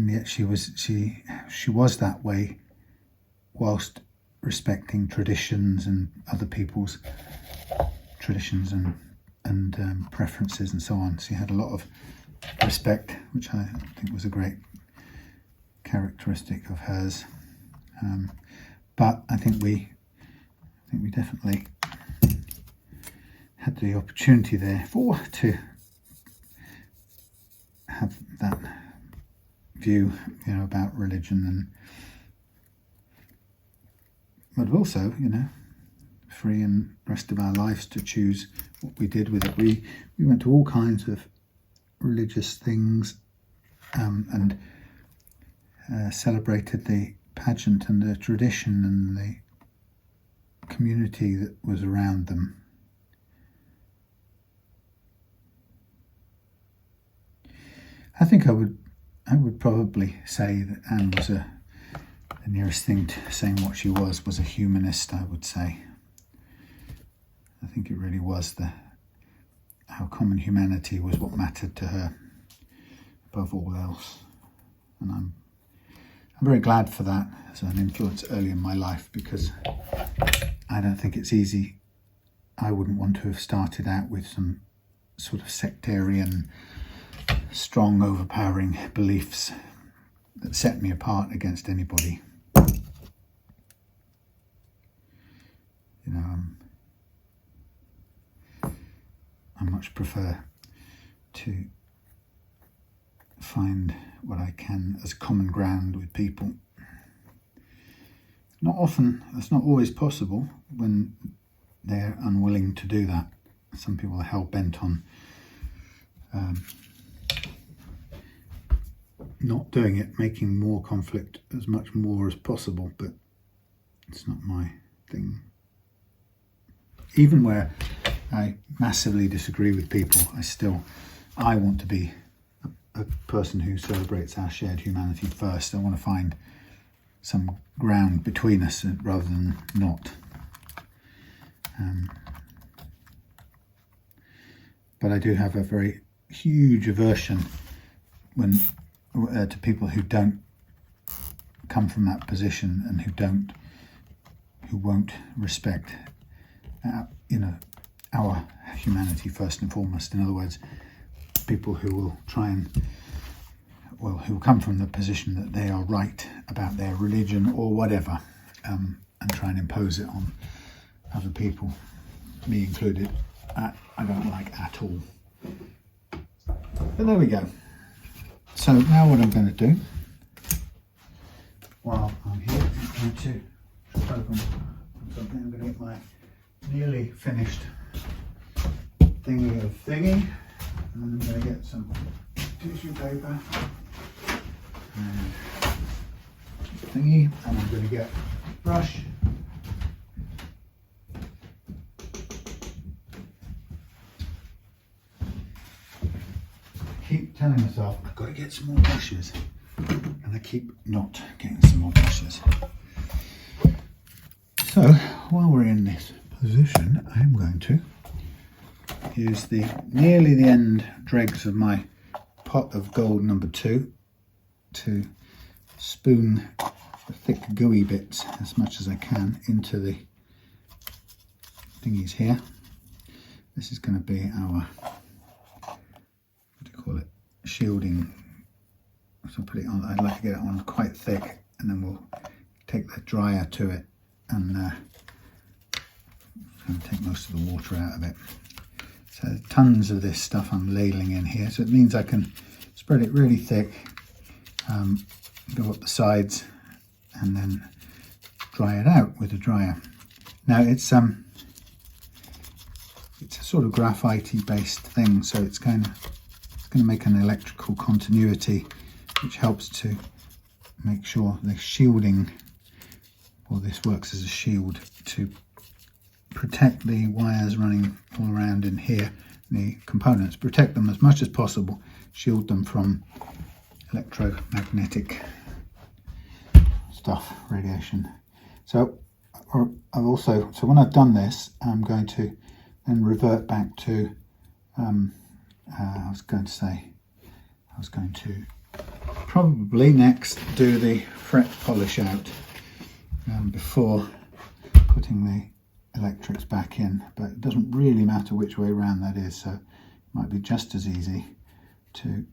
yet she was that way whilst respecting traditions and other people's traditions and preferences and so on. She had a lot of respect, which I think was a great characteristic of hers. But I think we definitely had the opportunity there to have that view, you know, about religion, but also, you know, free in the rest of our lives to choose what we did with it. We went to all kinds of religious things and celebrated the pageant and the tradition and the community that was around them. I think I would probably say that Anne was the nearest thing to saying what she was a humanist, I would say. I think it really was how common humanity was what mattered to her above all else. And I'm very glad for that as an influence early in my life, because I don't think it's easy. I wouldn't want to have started out with some sort of sectarian, strong, overpowering beliefs that set me apart against anybody. You know, I much prefer to find what I can as common ground with people. Not often, that's not always possible when they're unwilling to do that. Some people are hell-bent on not doing it, making more conflict as much more as possible, but it's not my thing. Even where I massively disagree with people, I want to be a person who celebrates our shared humanity first. I want to find some ground between us rather than not. But I do have a very huge aversion to people who don't come from that position and who won't respect our humanity first and foremost. In other words, people who will who come from the position that they are right about their religion or whatever, and try and impose it on other people, me included. I don't like at all. But there we go. So now what I'm going to do, while I'm here, I'm going to trip open something. I'm going to get my nearly finished thingy of thingy, and I'm going to get some tissue paper and thingy, and I'm going to get a brush. Keep telling myself I've got to get some more brushes, and I keep not getting some more brushes. So while we're in this position, I'm going to use nearly the end dregs of my pot of gold number 2 to spoon the thick gooey bits as much as I can into the thingies here. This is going to be our, shielding. So put it on. I'd like to get it on quite thick, and then we'll take the dryer to it and take most of the water out of it. So tons of this stuff I'm ladling in here, so it means I can spread it really thick, go up the sides, and then dry it out with a dryer. Now it's a sort of graphite-y based thing, so it's going to make an electrical continuity, which helps to make sure the shielding, well, this works as a shield to protect the wires running all around in here, the components, protect them as much as possible, shield them from electromagnetic stuff, radiation. So when I've done this, I'm going to then revert back to I was going to probably next do the fret polish out before putting the electrics back in, but it doesn't really matter which way around that is, so it might be just as easy to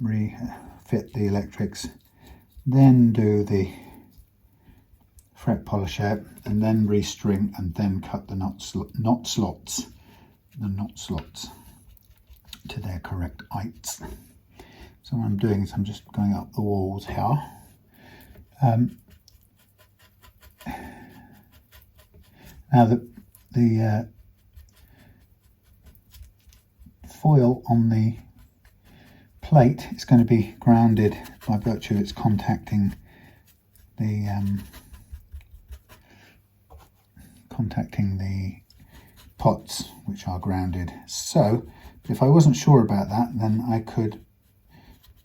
refit the electrics, then do the fret polish out, and then restring, and then cut the knot slots to their correct heights. So what I'm doing is I'm just going up the walls here. Now the foil on the plate is going to be grounded by virtue of its contacting the pots, which are grounded. So if I wasn't sure about that, then I could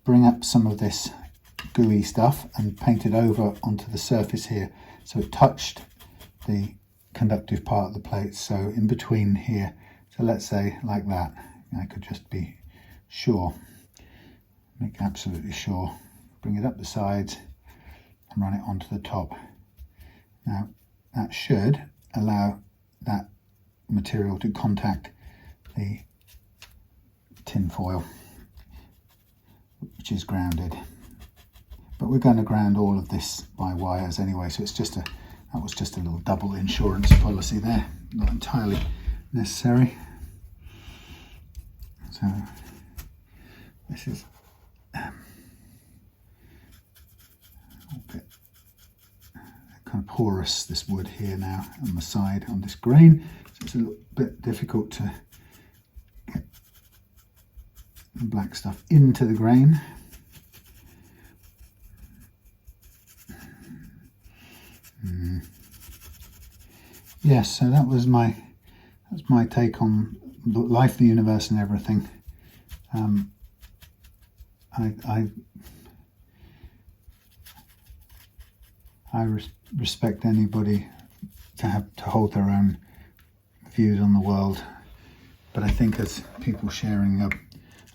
bring up some of this gooey stuff and paint it over onto the surface here, so it touched the conductive part of the plate, so in between here. So let's say like that. I could just be sure, make absolutely sure, bring it up the sides, and run it onto the top. Now that should allow that material to contact the tin foil, which is grounded. But we're going to ground all of this by wires anyway, so it's just that was just a little double insurance policy there, not entirely necessary. So this is a bit kind of porous, this wood here now on the side on this grain, so it's a little bit difficult to get the black stuff into the grain. Yes, so that's my take on life, the universe, and everything. I respect anybody to hold their own views on the world, but I think as people sharing a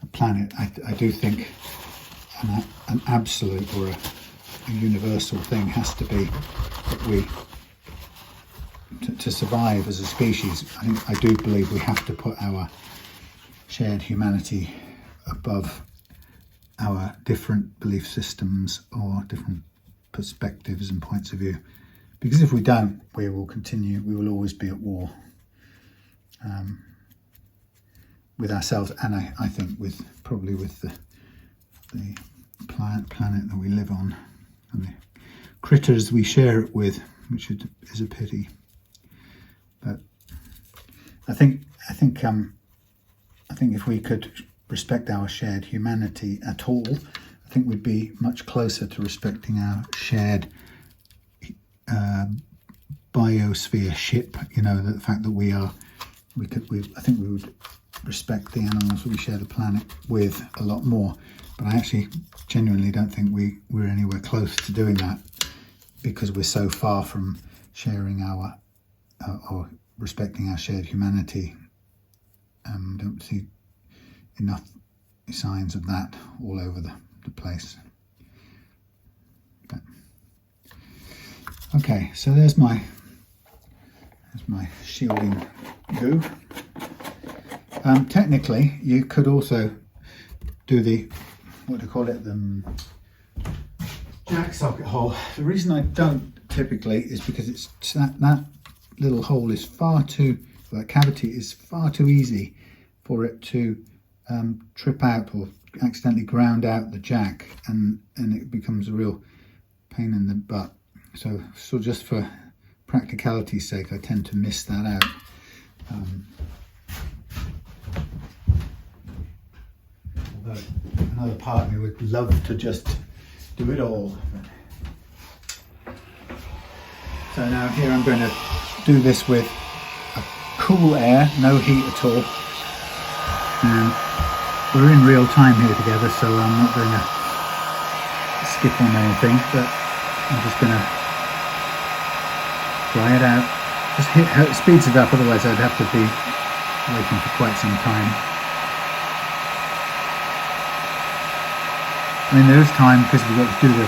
planet, I do think an absolute or a universal thing has to be that we, to survive as a species, I do believe we have to put our shared humanity above our different belief systems or different perspectives and points of view, because if we don't, we will always be at war with ourselves, and I think probably with the planet that we live on and the critters we share it with, which is a pity. But I think if we could respect our shared humanity at all, I think we'd be much closer to respecting our shared biosphere. The fact that I think we would respect the animals that we share the planet with a lot more. But I actually genuinely don't think we're anywhere close to doing that, because we're so far from sharing our or respecting our shared humanity. Don't see enough signs of that all over the place. But, okay, so there's my shielding goo. Technically, you could also do the, what do you call it, the jack socket hole. The reason I don't typically is because it's that little hole is that cavity is far too easy for it to trip out or accidentally ground out the jack, and it becomes a real pain in the butt. So just for practicality's sake, I tend to miss that out. Although another part of me would love to just do it all. So now here I'm going to do this with a cool air, no heat at all. And we're in real time here together, so I'm not going to skip on anything, but I'm just going to dry it out. Just it speeds it up, otherwise I'd have to be waiting for quite some time. I mean, there is time because we've got to do the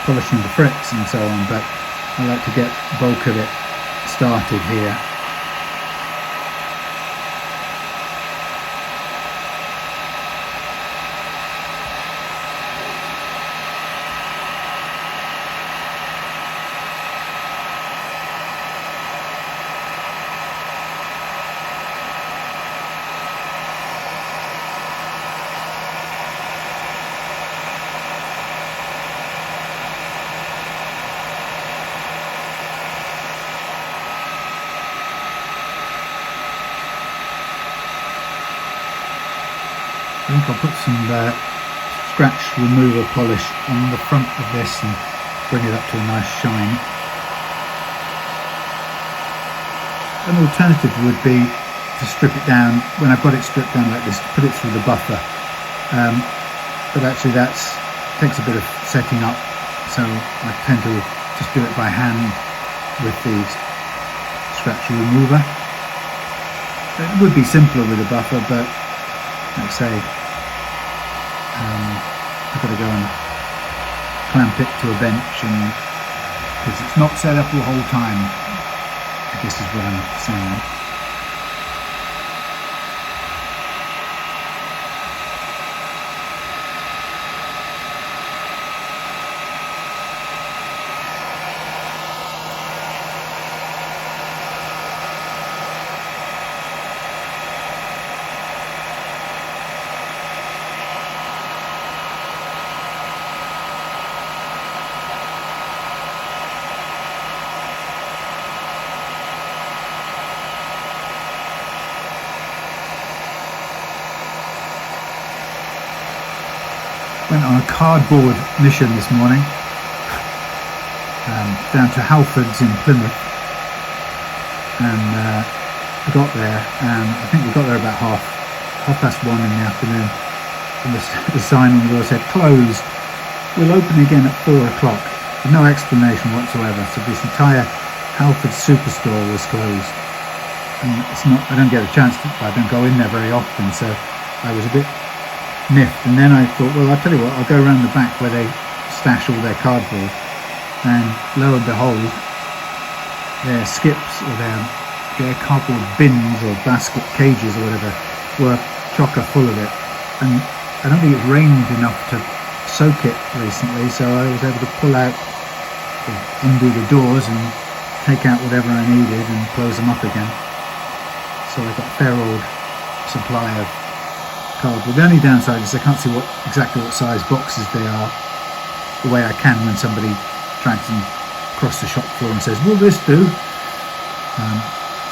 polishing the frets and so on, but I like to get the bulk of it started here. I think I'll put some scratch remover polish on the front of this and bring it up to a nice shine. An alternative would be to strip it down. When I've got it stripped down like this, put it through the buffer. But actually that takes a bit of setting up, so I tend to just do it by hand with the scratch remover. It would be simpler with a buffer, but like I say, I've got to go and clamp it to a bench, and because it's not set up the whole time, I guess is what I'm saying. Went on a cardboard mission this morning, down to Halfords in Plymouth, and I got there, and I think we got there about half past 1 in the afternoon, and the sign on the door said closed, we'll open again at 4 o'clock, with no explanation whatsoever. So this entire Halfords superstore was closed, and it's not, I don't get a chance to, I don't go in there very often, so I was a bit miffed. And then I thought, well, I'll tell you what, I'll go around the back where they stash all their cardboard, and lo and behold, their skips or their cardboard bins or basket cages or whatever were chocker full of it. And I don't think it's rained enough to soak it recently, so I was able to pull out or undo the doors and take out whatever I needed and close them up again. So I've got a fair old supply of cardboard. The only downside is I can't see exactly what size boxes they are the way I can when somebody drags them across the shop floor and says, will this do?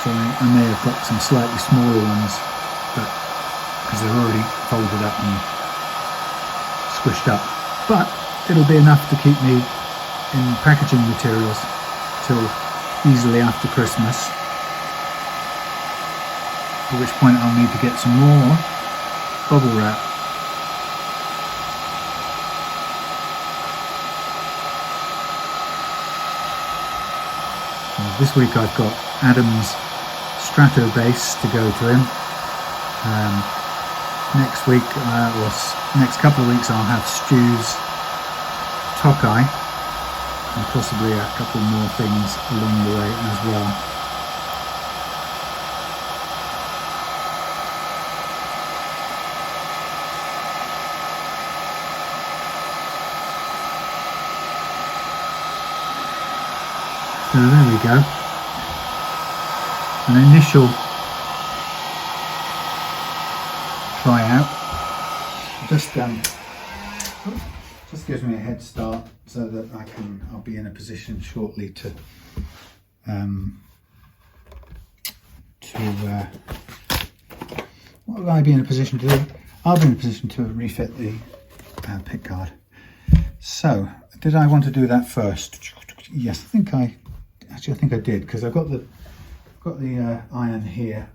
So I may have got some slightly smaller ones, but because they're already folded up and squished up, but it'll be enough to keep me in packaging materials till easily after Christmas, at which point I'll need to get some more bubble wrap. So this week I've got Adam's Strato base to go to him. Next week, next couple of weeks, I'll have Stu's Tokai, and possibly a couple more things along the way as well. So there we go. An initial try out. Just gives me a head start so that I'll be in a position shortly to what will I be in a position to do? I'll be in a position to refit the pick guard. So did I want to do that first? Yes, I think I did, because I've got the iron here.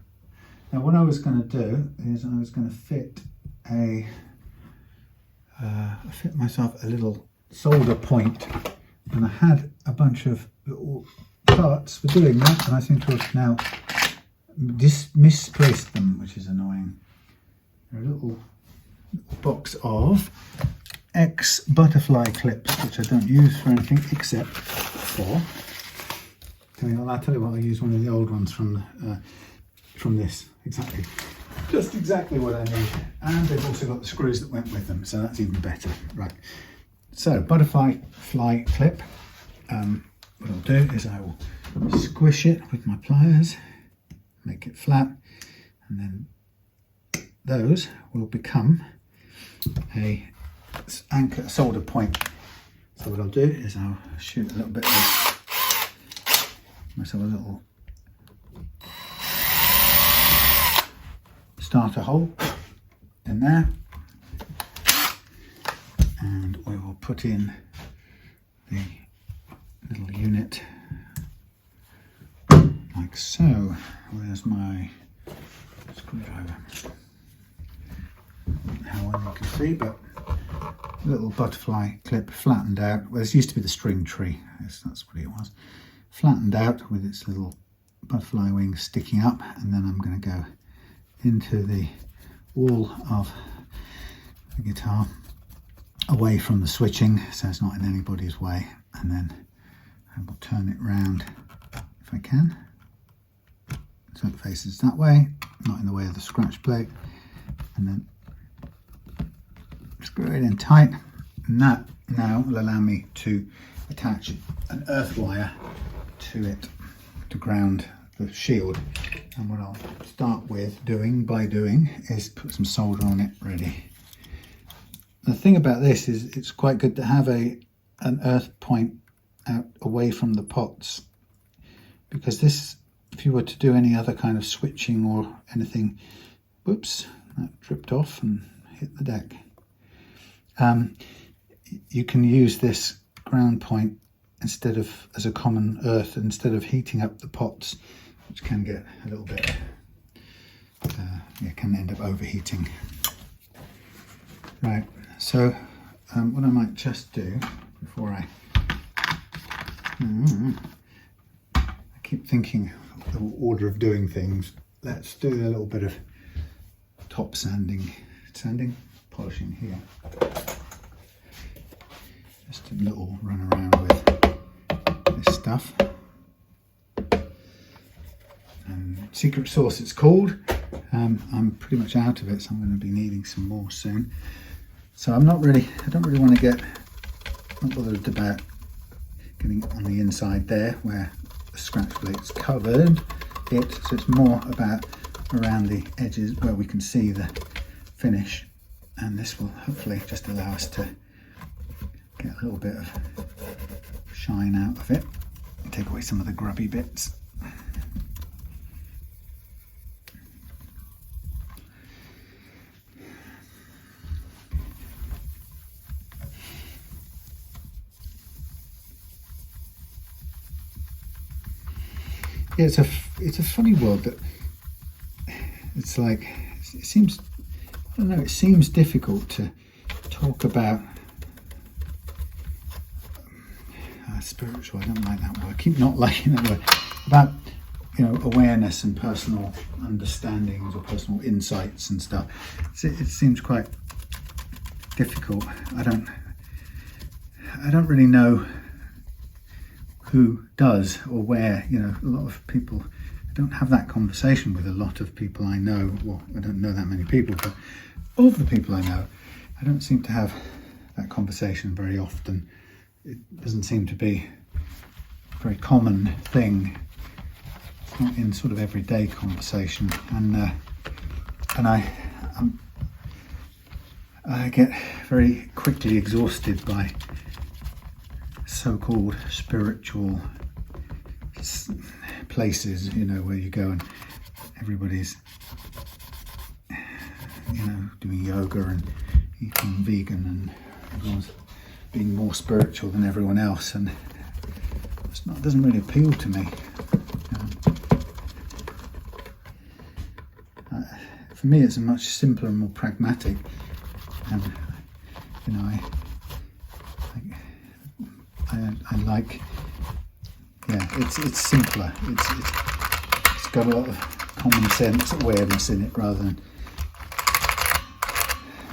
Now what I was going to do is I was going to fit myself a little solder point, and I had a bunch of little parts for doing that, and I seem to have now misplaced them, which is annoying. A little box of X butterfly clips, which I don't use for anything except for, I'll tell you what, I use one of the old ones from this, just exactly what I need, and they've also got the screws that went with them, so that's even better. Right, so butterfly clip, what I'll do is I will squish it with my pliers, make it flat, and then those will become a anchor solder point. So what I'll do is I'll shoot a little bit of myself a little starter hole in there, and we will put in the little unit like so. Where's my screwdriver? How well you can see, but little butterfly clip flattened out. Well, this used to be the string tree, that's what it was. Flattened out with its little butterfly wings sticking up, and then I'm going to go into the wall of the guitar away from the switching so it's not in anybody's way, and then I will turn it round if I can so it faces that way, not in the way of the scratch plate, and then screw it in tight, and that now will allow me to attach an earth wire to it to ground the shield. And what I'll start with doing is put some solder on it ready. The thing about this is it's quite good to have an earth point out away from the pots, because this, if you were to do any other kind of switching or anything, whoops, that dripped off and hit the deck. You can use this ground point instead of as a common earth, instead of heating up the pots, which can get a little bit, can end up overheating. Right, so what I might just do before I keep thinking of the order of doing things, let's do a little bit of top sanding, polishing here. Just a little run around with this stuff. Secret sauce it's called. I'm pretty much out of it, so I'm going to be needing some more soon. So I don't really want to get, not bothered about getting it on the inside there where the scratch plate's covered it, so it's more about around the edges where we can see the finish, and this will hopefully just allow us to get a little bit of shine out of it and take away some of the grubby bits. Yeah, it's a funny world that it's like, it seems, I don't know, it seems difficult to talk about spiritual, I don't like that word, I keep not liking that word, about, you know, awareness and personal understandings or personal insights and stuff. It seems quite difficult. I don't really know who does or where. You know, a lot of people, I don't have that conversation with a lot of people I know. Well, I don't know that many people, but of the people I know, I don't seem to have that conversation very often. It doesn't seem to be a very common thing. It's not in sort of everyday conversation, and I get very quickly exhausted by so-called spiritual places, you know, where you go and everybody's, you know, doing yoga and eating vegan, and everyone's being more spiritual than everyone else, and it doesn't really appeal to me. For me, it's a much simpler and more pragmatic, and you know, I like, yeah, it's simpler. It's got a lot of common sense awareness in it rather than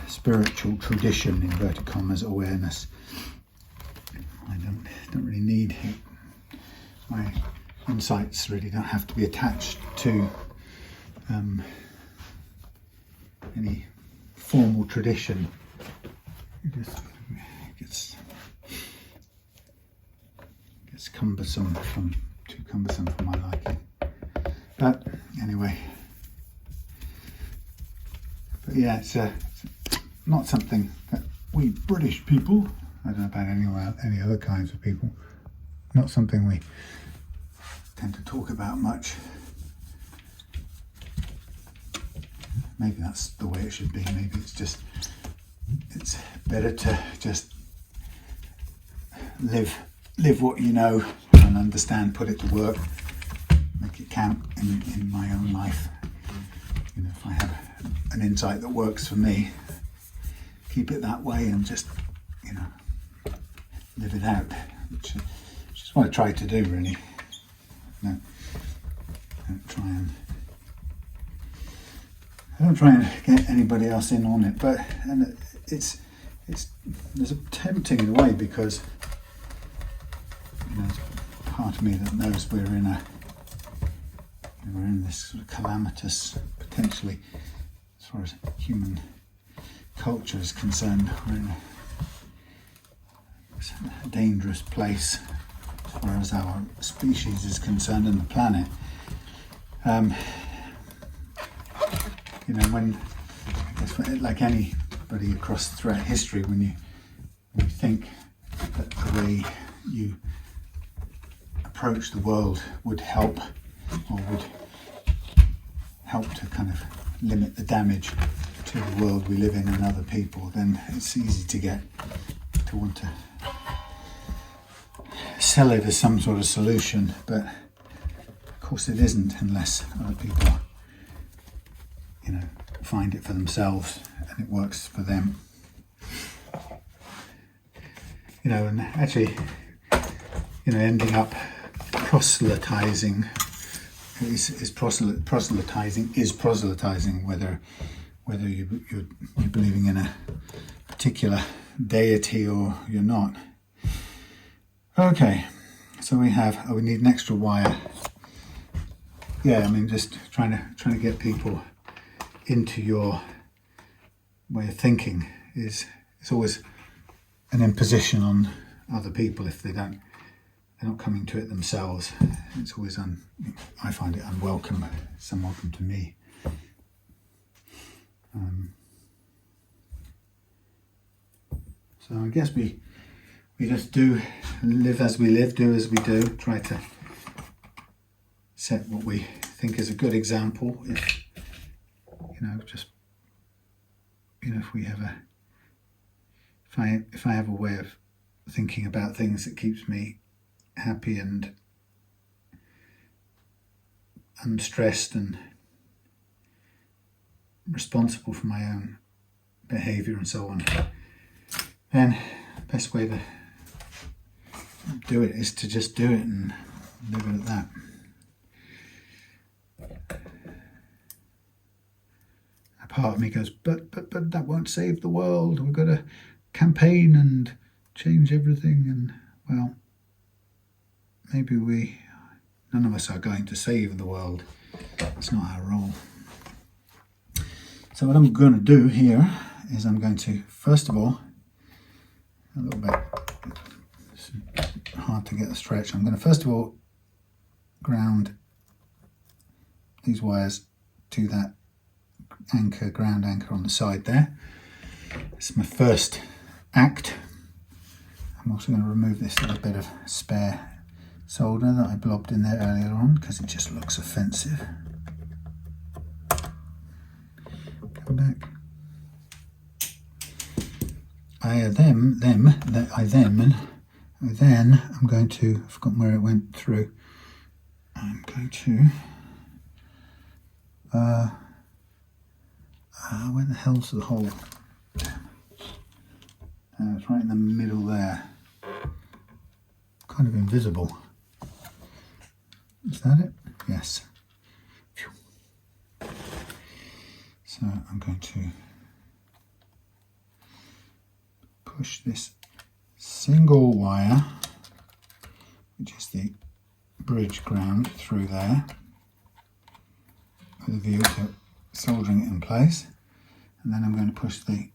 spiritual tradition, inverted commas, awareness. I don't really need it. My insights really don't have to be attached to any formal tradition. It just gets cumbersome, too cumbersome for my liking. But anyway, yeah, it's not something that we British people, I don't know about any other kinds of people, not something we tend to talk about much. Maybe that's the way it should be. Maybe it's better to just live what you know and understand, put it to work, make it count in my own life. You know, if I have an insight that works for me, keep it that way and just, you know, live it out, which is what I try to do, really. No, I don't try and get anybody else in on it, but it's there's a tempting in a way, because there's part of me that knows we're in this sort of calamitous, potentially, as far as human culture is concerned, we're in a dangerous place as far as our species is concerned and the planet. When, I guess, like anybody across throughout history, when you think that the way you approach the world would help, or would help to kind of limit the damage to the world we live in and other people, then it's easy to want to sell it as some sort of solution, but of course it isn't, unless other people find it for themselves and it works for them. And actually, ending up proselytizing is proselytizing, whether you're believing in a particular deity or you're not. Okay, so we need an extra wire. Yeah, just trying to get people into your way of thinking is always an imposition on other people if they're not coming to it themselves. It's always I find it unwelcome. It's unwelcome to me. So I guess we just live as we live, do as we do, try to set what we think is a good example. If I have a way of thinking about things that keeps me happy and unstressed and responsible for my own behaviour and so on, then the best way to do it is to just do it and leave it at that. A part of me goes, but that won't save the world. We've got to campaign and change everything, and well, maybe none of us are going to save the world. That's not our role. So what I'm going to do here is I'm going to, first of all, a little bit hard to get the stretch. I'm going to first of all ground these wires to that ground anchor on the side there. It's my first act. I'm also going to remove this little bit of spare solder that I blobbed in there earlier on because it just looks offensive. Come back. Then I'm going to, I've forgotten where it went through. I'm going to, where the hell's the hole? It's right in the middle there. Kind of invisible. Is that it? Yes. Phew. So I'm going to push this single wire, which is the bridge ground, through there with a view to soldering it in place, and then I'm going to push the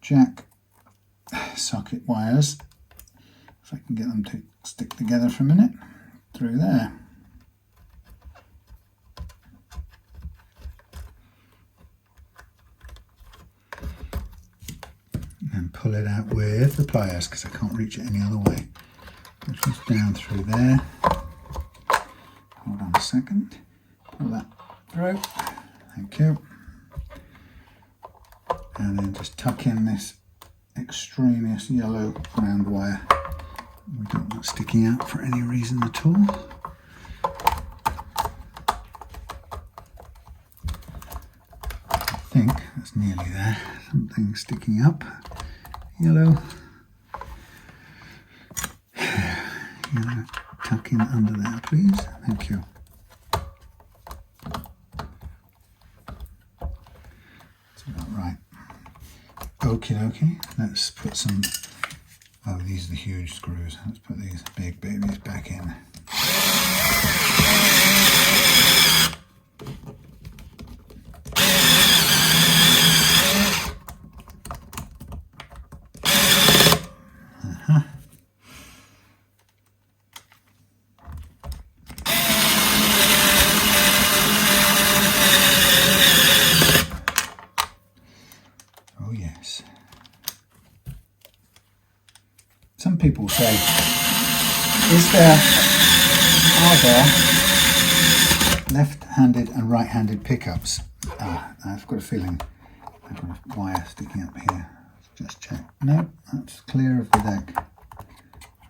jack socket wires, if I can get them to stick together for a minute, through there. And pull it out with the pliers because I can't reach it any other way. Push this down through there. Hold on a second. Pull that through. Thank you. And then just tuck in this extraneous yellow round wire. We don't want it sticking out for any reason at all. I think that's nearly there. Something sticking up. Yellow. Yellow. Tuck in under there, please. Thank you. That's about right. Okie dokie. Let's put some, oh, these are the huge screws. Let's put these big babies back in. Oh yes. Some people say, are there left-handed and right-handed pickups? I've got a feeling I've got a wire sticking up here. Just check. No, that's clear of the deck.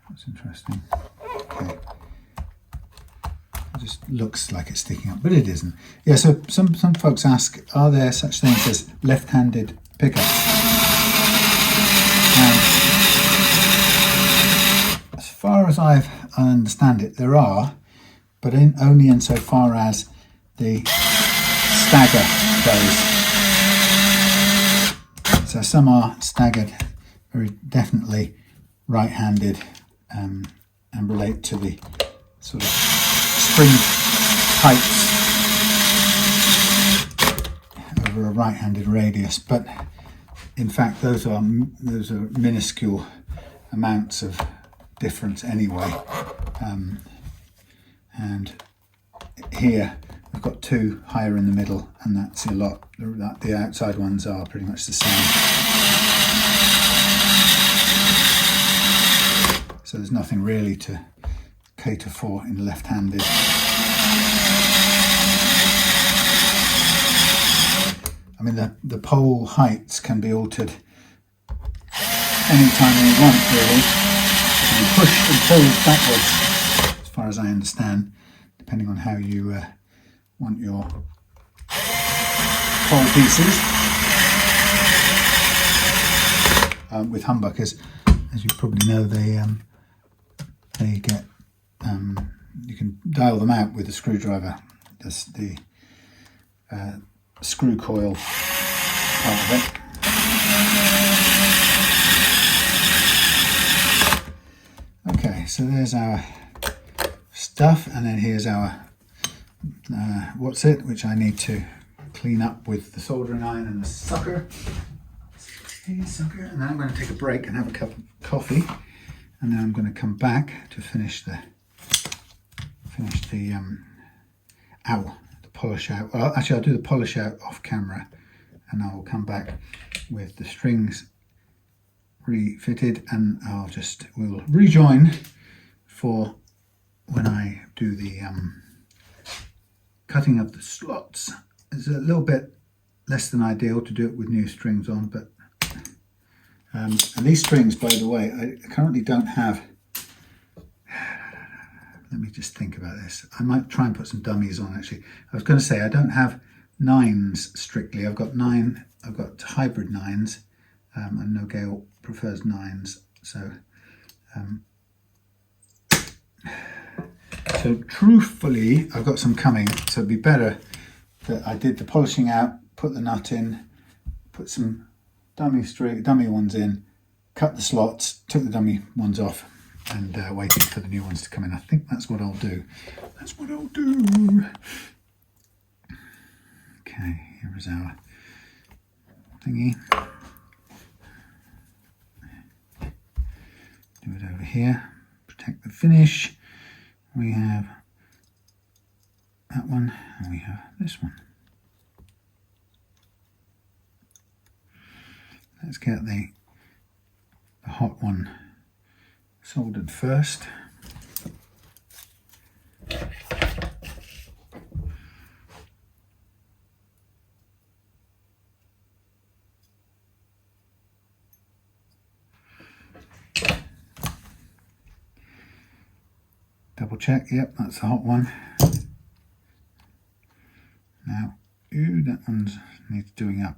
That's interesting. Okay. It just looks like it's sticking up, but it isn't. Yeah, so some folks ask, are there such things as left-handed pickups? And as far as I understand it, there are, but only insofar as the stagger goes. So some are staggered very definitely right-handed and relate to the sort of spring pipes over a right-handed radius, but in fact those are minuscule amounts of difference anyway. And here we've got two higher in the middle, and that's a lot. The outside ones are pretty much the same. So there's nothing really to cater for in left-handed. I mean, the pole heights can be altered anytime you want, really. You can push and pull backwards, as far as I understand, depending on how you want your pole pieces. With humbuckers, as you probably know, they get you can dial them out with a screwdriver. That's the screw coil part of it. Okay, so there's our stuff, and then here's our what's it, which I need to clean up with the soldering iron and the sucker. Hey, sucker. And then I'm going to take a break and have a cup of coffee, and then I'm going to come back to finish the polish out. Well, actually, I'll do the polish out off camera, and I'll come back with the strings refitted, and we'll rejoin for when I do the cutting of the slots. It's a little bit less than ideal to do it with new strings on, but and these strings, by the way, I currently don't have. Let me just think about this. I might try and put some dummies on, actually. I was going to say I don't have 9s strictly. I've got hybrid 9s. I know Gail prefers 9s. So truthfully, I've got some coming. So it'd be better that I did the polishing out, put the nut in, put some dummy ones in, cut the slots, took the dummy ones off, and waited for the new ones to come in. I think that's what I'll do. Okay, here is our thingy. Do it over here. Protect the finish. We have that one, and we have this one. Let's get the hot one soldered first. Double check, yep, that's the hot one. Now, that one needs doing up.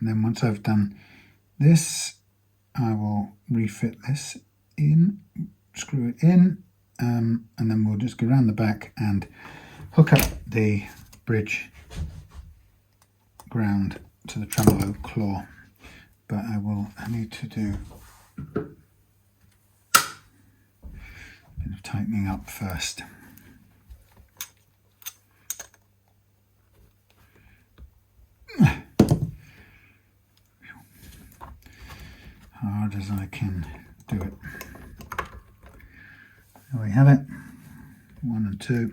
And then once I've done this, I will refit this in, screw it in, and then we'll just go around the back and hook up the bridge ground to the tremolo claw. But I need to do a bit of tightening up first. Hard as I can do it. There we have it, 1 and 2.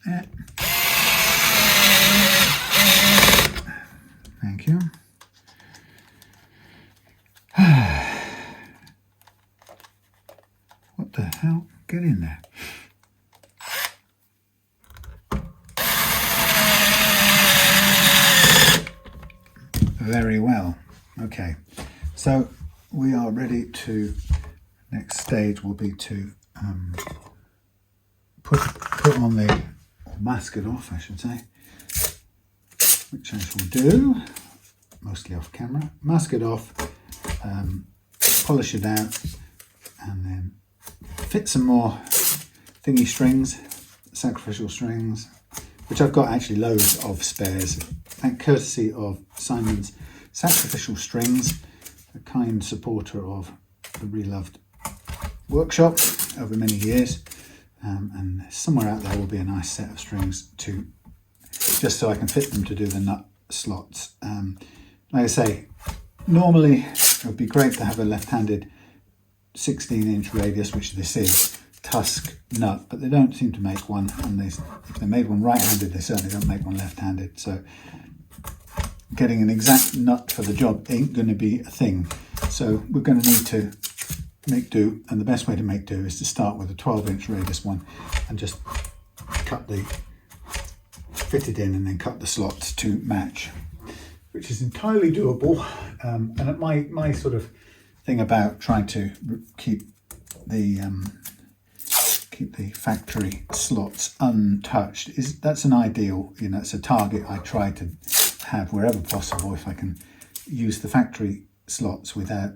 Yeah. Thank you. What the hell? Get in there. Very well. Okay, so we are ready to, next stage will be to put on the, or mask it off I should say, which I shall do, mostly off camera. Mask it off, polish it out, and then fit some more thingy strings, sacrificial strings, which I've got actually loads of spares, thank courtesy of Simon's Sacrificial Strings, a kind supporter of the Reloved workshop over many years, and somewhere out there will be a nice set of strings to, just so I can fit them to do the nut slots. Like I say, normally it would be great to have a left-handed 16-inch radius, which this is, tusk nut, but they don't seem to make one, and if they made one right-handed, they certainly don't make one left-handed, so getting an exact nut for the job ain't going to be a thing. So we're going to need to make do, and the best way to make do is to start with a 12-inch radius one and just fit it in and then cut the slots to match, which is entirely doable. And my sort of thing about trying to keep the factory slots untouched is that's an ideal, it's a target I try to have wherever possible, if I can use the factory slots without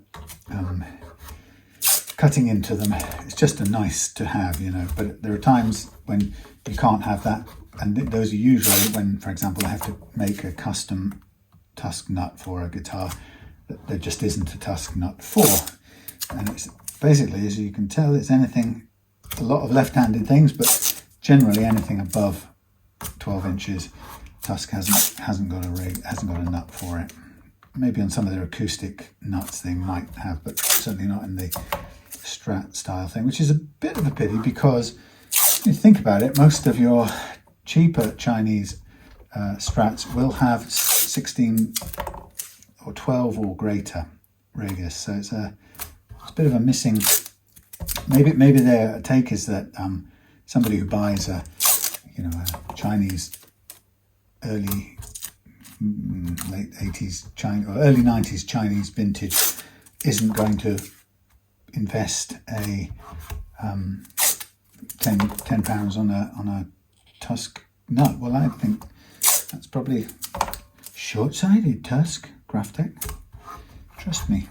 cutting into them. It's just a nice to have, but there are times when you can't have that, and those are usually when, for example, I have to make a custom tusk nut for a guitar that there just isn't a tusk nut for. And it's basically, as you can tell, it's anything, a lot of left-handed things, but generally anything above 12 inches tusk hasn't got a nut for it. Maybe on some of their acoustic nuts they might have, but certainly not in the Strat style thing, which is a bit of a pity, because if you think about it, most of your cheaper Chinese Strats will have 16 or 12 or greater radius, so it's a bit of a missing. Maybe their take is that somebody who buys a Chinese early late 80s Chinese or early 90s Chinese vintage isn't going to invest a £10 on a tusk nut. Well, I think that's probably short-sighted, Tusk Graphtec, trust me.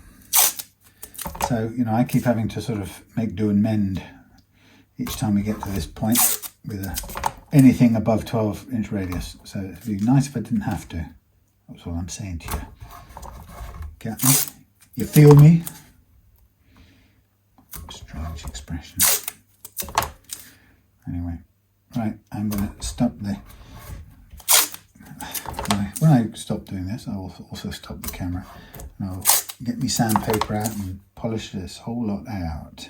So I keep having to sort of make do and mend each time we get to this point with anything above 12-inch radius. So it'd be nice if I didn't have to. That's all I'm saying to you. Get me? You feel me? Strange expression. Anyway, right, I'm going to stop when I stop doing this, I will also stop the camera, and I'll get me sandpaper out and polish this whole lot out.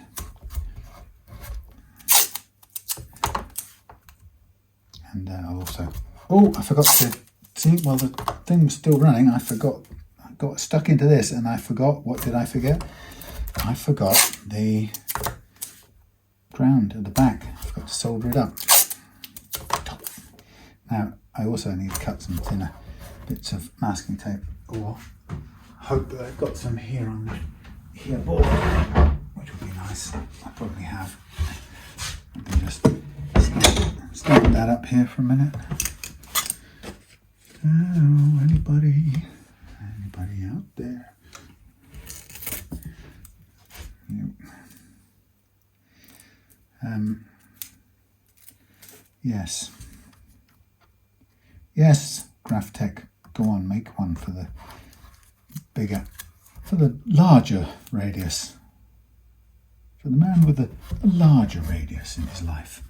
And I'll also, I forgot to see, while the thing was still running, I got stuck into this, and I forgot, what did I forget? I forgot the ground at the back. I forgot to solder it up. Now, I also need to cut some thinner bits of masking tape, or hope that I've got some here on the here board, which would be nice. I probably have. I can just stand that up here for a minute. Oh, anybody out there? Yep. Yes, GraphTech, go on, make one for the larger radius, for the man with a larger radius in his life.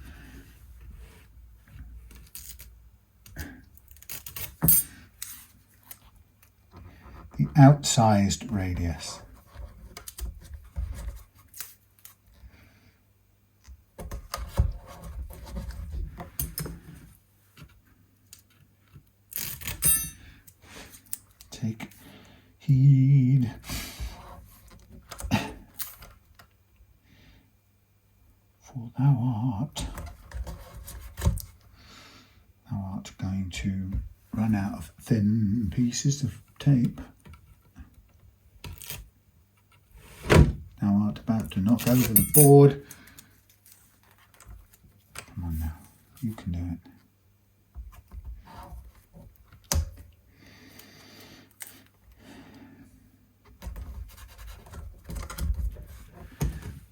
The outsized radius. Take heed. For thou art going to run out of thin pieces of tape. Thou art about to knock over the board. Come on now, you can do it.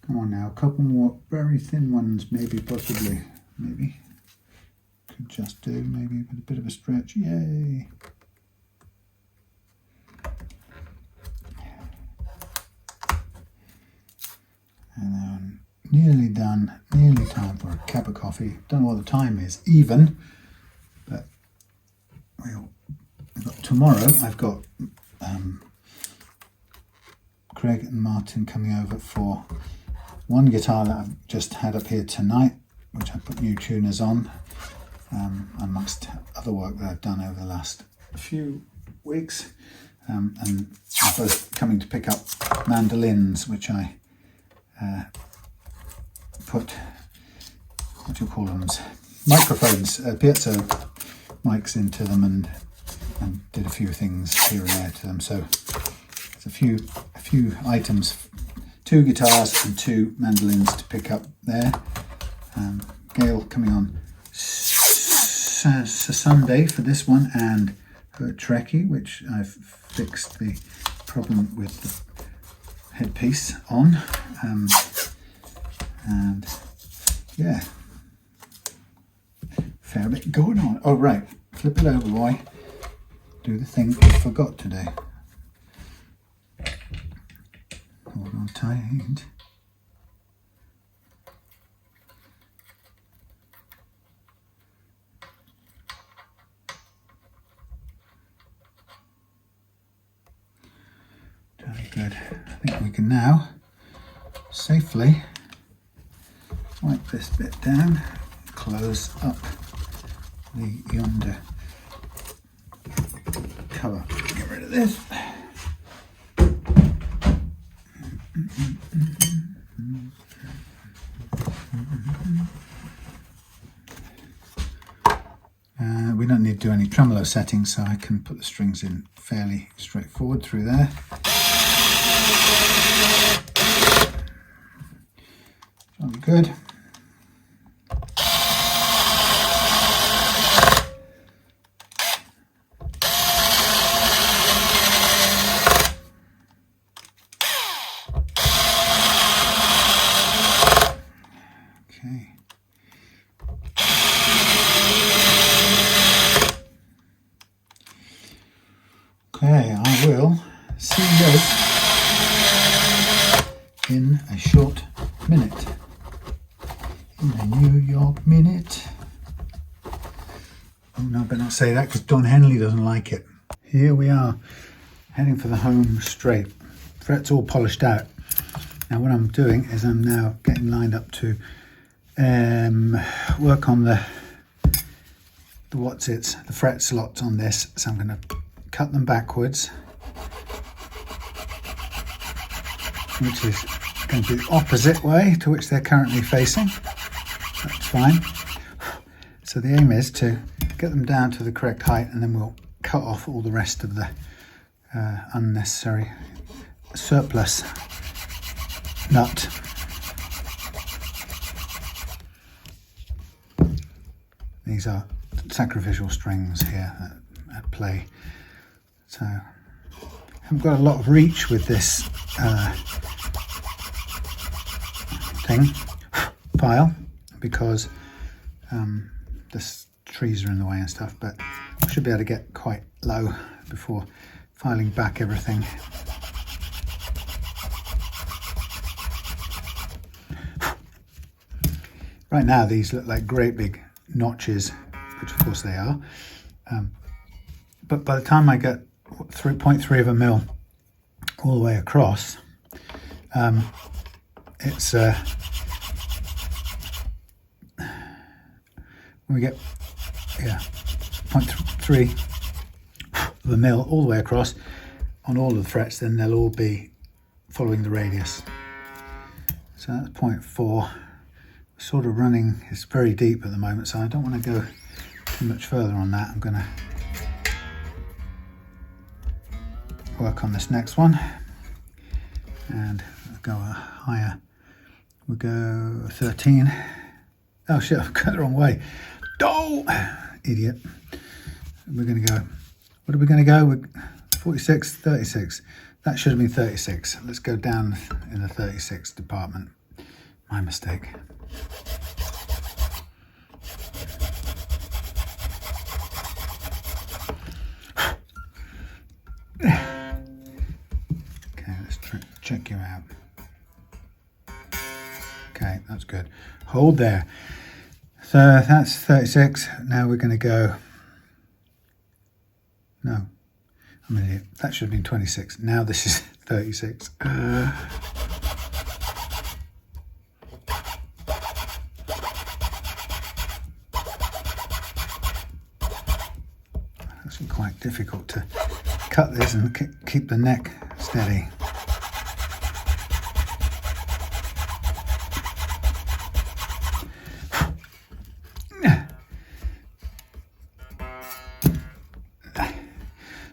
Come on now, a couple more very thin ones, possibly. Could just do, maybe with a bit of a stretch. Yay! And then nearly done, nearly time for a cup of coffee. Don't know what the time is even, but tomorrow I've got Craig and Martin coming over for one guitar that I've just had up here tonight, which I put new tuners on, amongst other work that I've done over the last few weeks. And they're both coming to pick up mandolins, which I put, what do you call them, microphones, piezo mics into them, and did a few things here and there to them. So there's a few items, 2 guitars and 2 mandolins to pick up there. Gail coming on Sunday for this one, and her Trekkie, which I've fixed the problem with the headpiece on. And yeah, fair bit going on. Oh right, flip it over, boy. Do the thing I forgot today. Hold on tight. Very good. I think we can now safely wipe this bit down, close up the yonder cover. Get rid of this. We don't need to do any tremolo settings, so I can put the strings in fairly straightforward through there. Jolly good. Okay, I will see you in a short minute. In a New York minute. Oh no, I better not say that because Don Henley doesn't like it. Here we are, heading for the home straight. Frets all polished out. Now what I'm doing is I'm now getting lined up to work on the fret slots on this. So I'm going to cut them backwards, which is going to be the opposite way to which they're currently facing. That's fine. So the aim is to get them down to the correct height, and then we'll cut off all the rest of the unnecessary surplus nut. These are sacrificial strings here that at play. So I haven't got a lot of reach with this file because the trees are in the way and stuff, but I should be able to get quite low before filing back everything. Right now these look like great big notches, which of course they are, but by the time I get 3.3 of a mil all the way across, it's when we get 0.3 of a mil all the way across on all of the frets, then they'll all be following the radius. So that's 0.4. Sort of running, it's very deep at the moment, so I don't want to go too much further on that. I'm going to work on this next one and go higher. We'll go 13. Oh shit, I've got the wrong way. Oh, idiot. We're going to go, what are we going to go with? 46, 36. That should have been 36. Let's go down in the 36 department. My mistake. Okay, let's check you out. Okay, that's good. Hold there. So that's 36. Now we're going to go. No, I'm an idiot. That should have been 26. Now this is 36. It's quite difficult to cut this and keep the neck steady.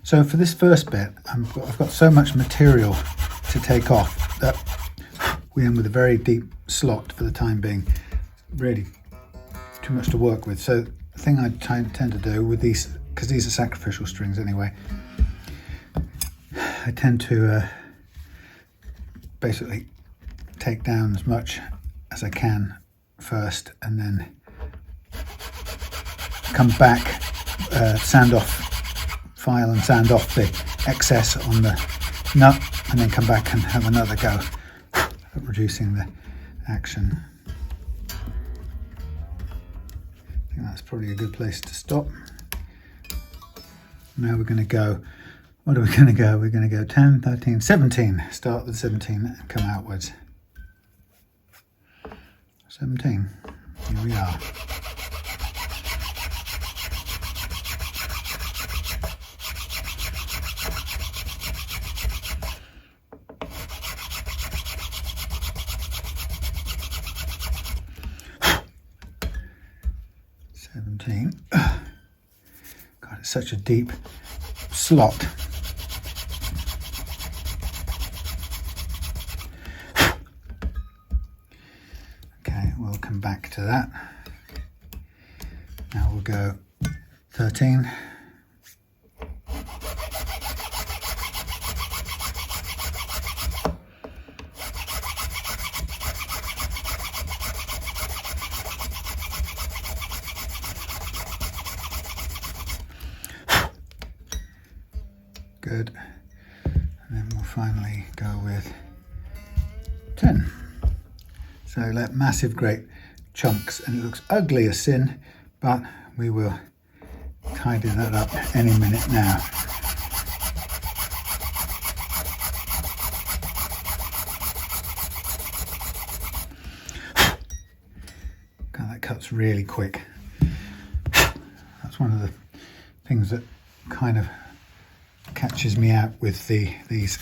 So for this first bit, I've got so much material to take off that we end with a very deep slot for the time being. Really too much to work with. So the thing I tend to do with these, because these are sacrificial strings anyway, I tend to basically take down as much as I can first and then come back, sand off, file and sand off the excess on the nut, and then come back and have another go at reducing the action. I think that's probably a good place to stop. Now we're going to go, what are we going to go? We're going to go 10, 13, 17. Start with 17 and come outwards. 17. Here we are. God, it's such a deep slot. Okay, we'll come back to that. Now we'll go 13. Good. And then we'll finally go with 10. So like massive great chunks, and it looks ugly as sin, but we will tidy that up any minute now. God, that cuts really quick. That's one of the things that kind of catches me out with these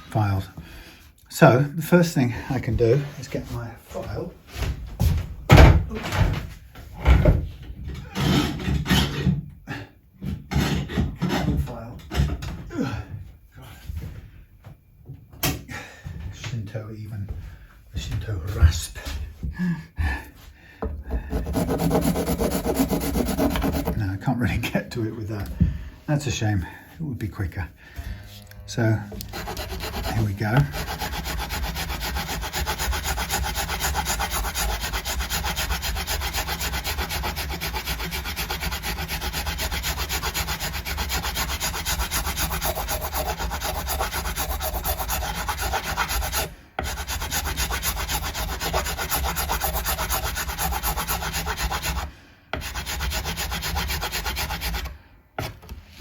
files. So the first thing I can do is get my file. Shinto even, a Shinto rasp. No, I can't really get to it with that. That's a shame. It would be quicker. So here we go.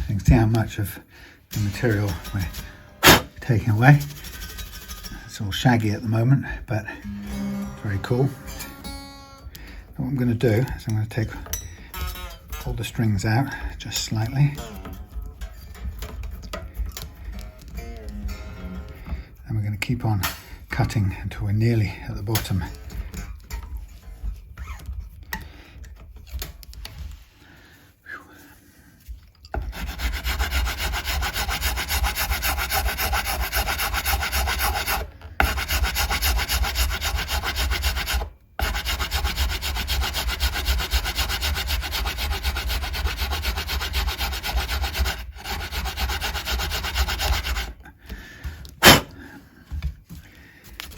You can see how much of the material we're taking away. It's all shaggy at the moment, but very cool. What I'm going to do is I'm going to take all the strings out just slightly. And we're going to keep on cutting until we're nearly at the bottom.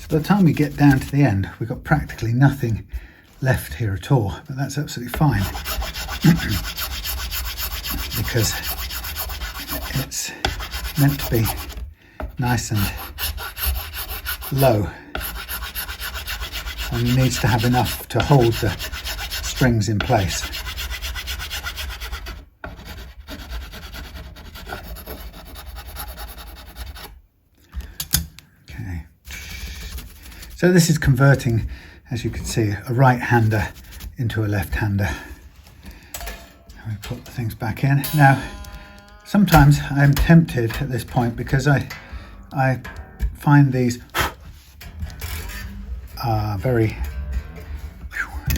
By the time we get down to the end, we've got practically nothing left here at all, but that's absolutely fine because it's meant to be nice and low, and it needs to have enough to hold the strings in place. So this is converting, as you can see, a right-hander into a left-hander. We put the things back in. Now, sometimes I'm tempted at this point because I find these are they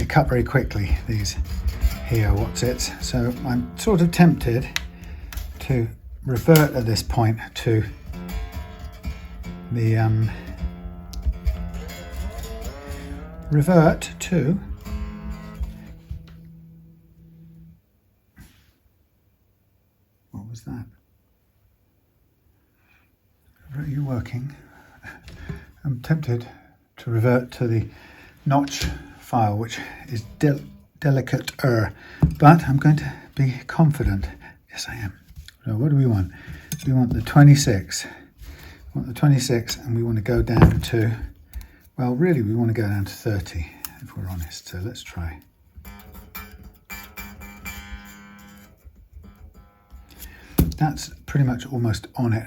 cut very quickly, these here what's-its. So I'm sort of tempted to revert at this point to the revert to what was that? Are you working? I'm tempted to revert to the notch file, which is delicate-er, but I'm going to be confident. Yes, I am. So what do we want? We want the 26. We want the 26, and we want to go down to, well, really, we want to go down to 30, if we're honest. So let's try. That's pretty much almost on it.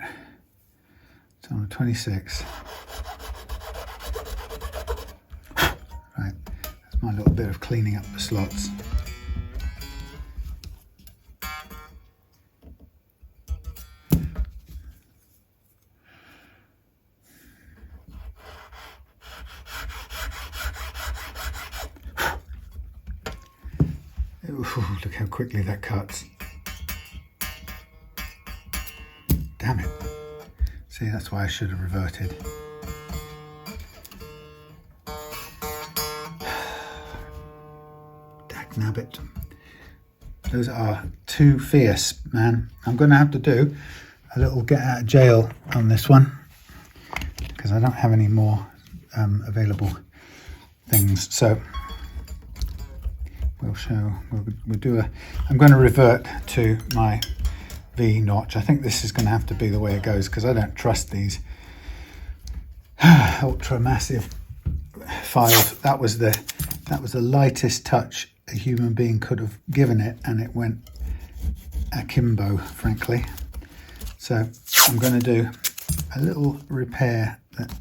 It's on a 26. Right, that's my little bit of cleaning up the slots. Ooh, look how quickly that cuts. Damn it. See, that's why I should have reverted. Dagnabbit. Those are too fierce, man. I'm going to have to do a little get out of jail on this one because I don't have any more available things. So we'll do I'm going to revert to my V notch. I think this is going to have to be the way it goes because I don't trust these ultra massive files. That was the lightest touch a human being could have given it, and it went akimbo, frankly. So I'm going to do a little repair that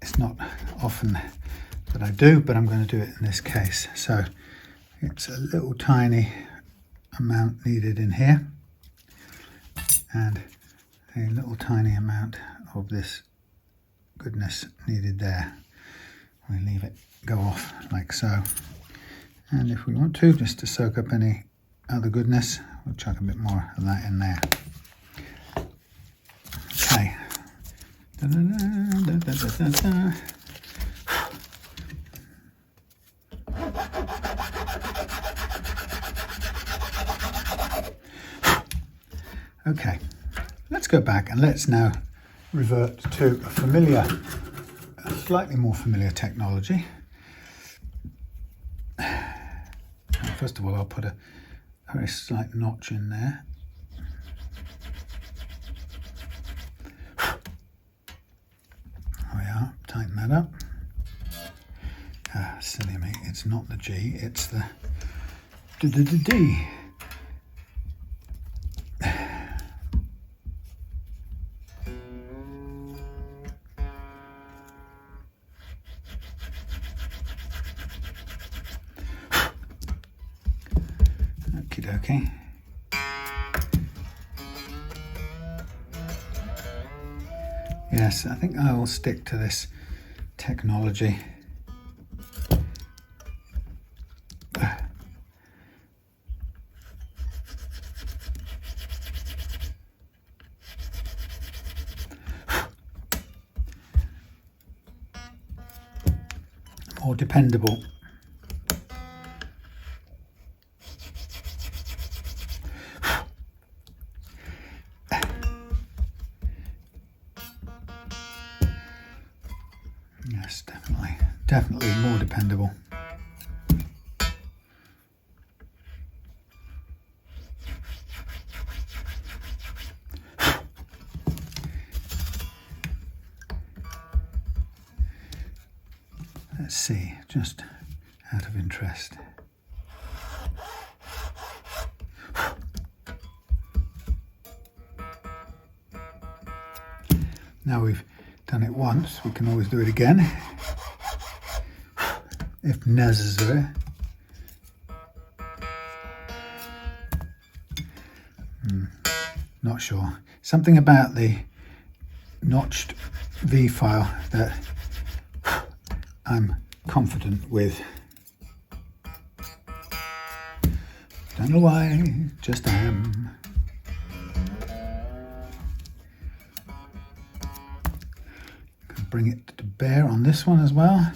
it's not often that I do, but I'm going to do it in this case. So it's a little tiny amount needed in here, and a little tiny amount of this goodness needed there. We leave it go off like so, and if we want to, just to soak up any other goodness, we'll chuck a bit more of that in there. Okay. Da, da, da, da, da, da, da. Okay, let's go back and let's now revert to a slightly more familiar technology. First of all, I'll put a very slight notch in there. There we are, tighten that up. Ah, silly me, it's not the G, it's the D. Okie dokie. Yes, I think I will stick to this technology. More dependable. Yes, definitely more dependable. Let's see, just out of interest. Now we've done it once, we can always do it again, if necessary. Not sure. Something about the notched V file that I'm confident with. Don't know why, just am. Can bring it to bear on this one as well.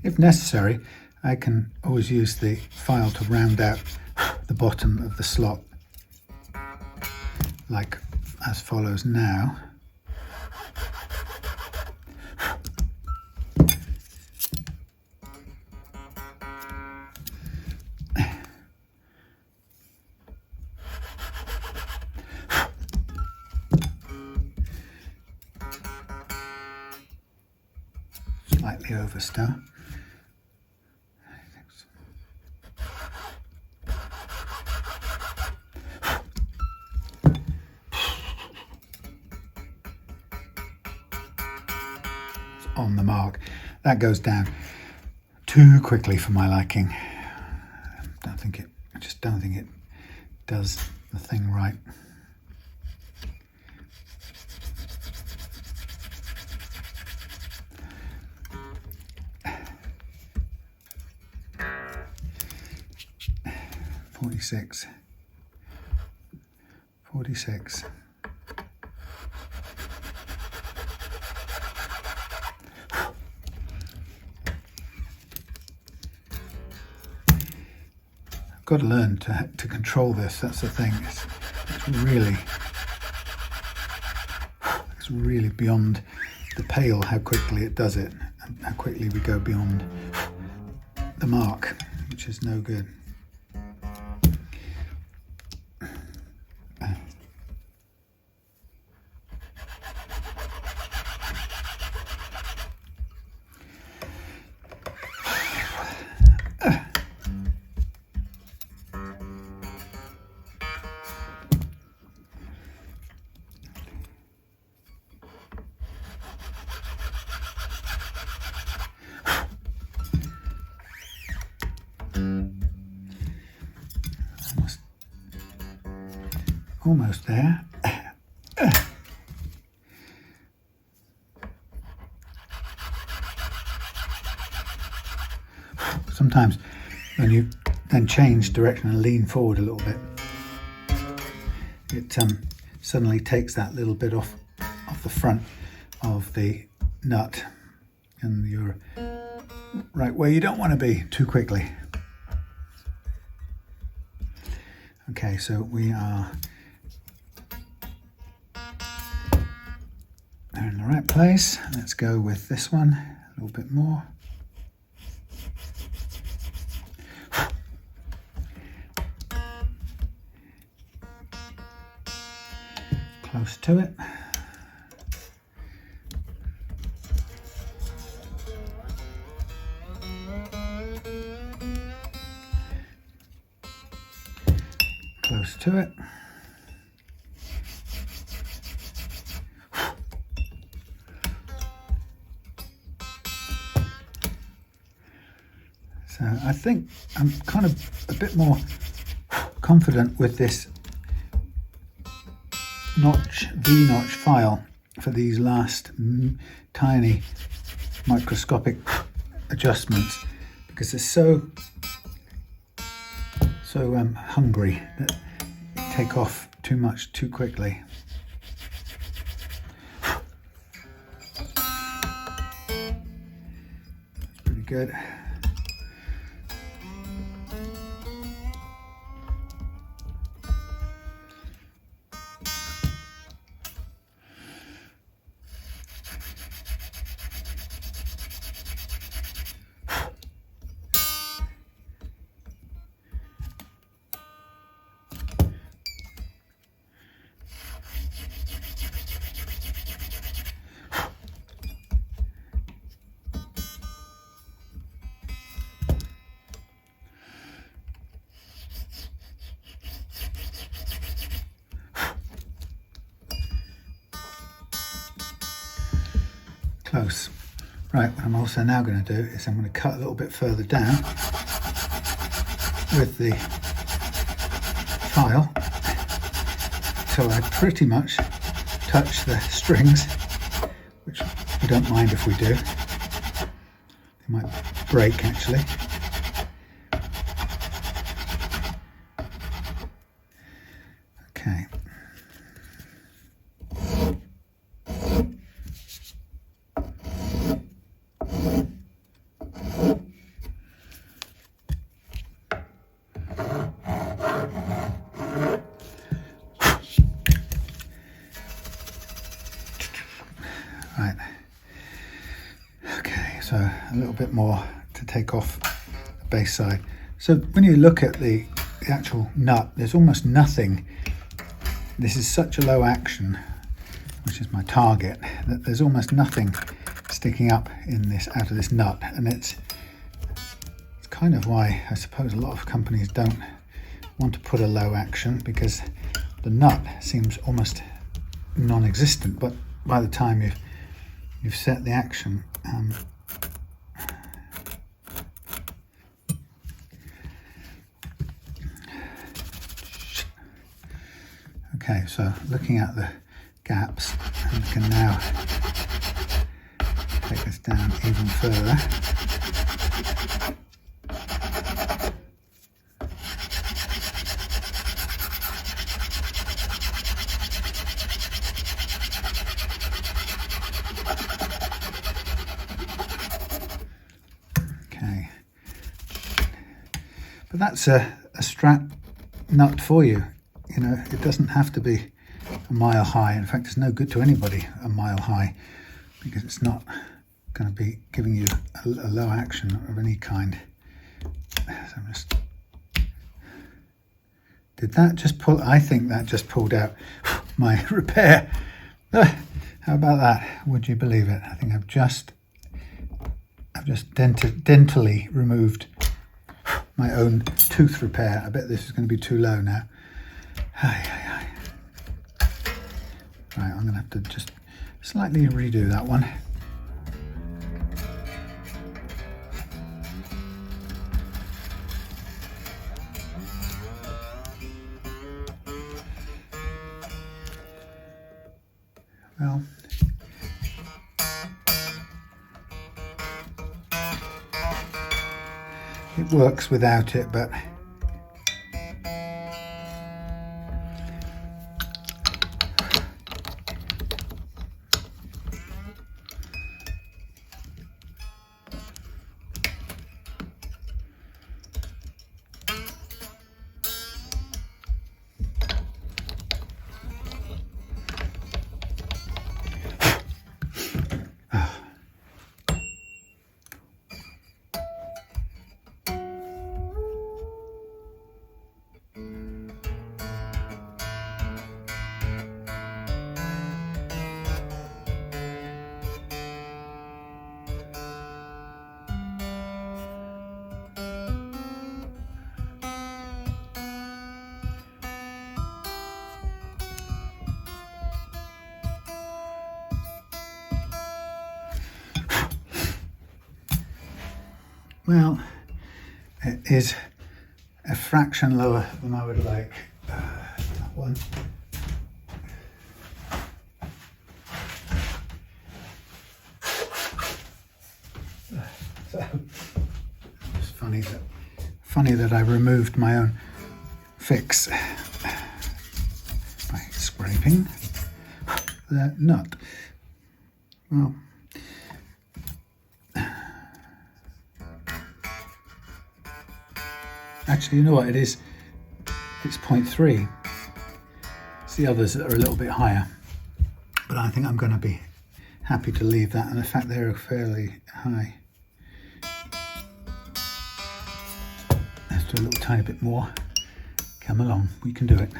If necessary, I can always use the file to round out the bottom of the slot, like as follows now. Slightly over still. On the mark. That goes down too quickly for my liking. I just don't think it does the thing right. "46. I've got to learn to control this. That's the thing. It's really beyond the pale how quickly it does it, and how quickly we go beyond the mark, which is no good. Almost there. Sometimes when you then change direction and lean forward a little bit, it suddenly takes that little bit off the front of the nut, and you're right where you don't want to be too quickly. Okay, so we are in the right place. Let's go with this one a little bit more. Close to it. Close to it. So I think I'm kind of a bit more confident with this V-notch file for these last tiny microscopic adjustments, because it's so hungry that you take off too much too quickly. That's pretty good. Close. Right, what I'm also now going to do is I'm going to cut a little bit further down with the file so I pretty much touch the strings, which we don't mind if we do. They might break actually. Okay. Right. Okay, so a little bit more to take off the base side. So when you look at the actual nut, there's almost nothing. This is such a low action, which is my target, that there's almost nothing sticking up in this out of this nut, and it's kind of why I suppose a lot of companies don't want to put a low action, because the nut seems almost non-existent, but by the time you've set the action, okay, so looking at the gaps, we can now take this down even further. Okay, but that's a Strat nut for you. You know, it doesn't have to be a mile high. In fact, it's no good to anybody a mile high, because it's not going to be giving you a low action of any kind. So I'm just... Did that just pull? I think that just pulled out my repair. How about that? Would you believe it? I think I've just dentally removed my own tooth repair. I bet this is going to be too low now. Right, I'm going to have to just slightly redo that one. Well, it works without it, but Well, it is a fraction lower than I would like. That one. So it's funny that I removed my own fix by scraping the nut. Well, actually, you know what it is? It's 0.3. It's the others that are a little bit higher, but I think I'm going to be happy to leave that, and in fact they're fairly high. Let's do a little tiny bit more. Come along, we can do it.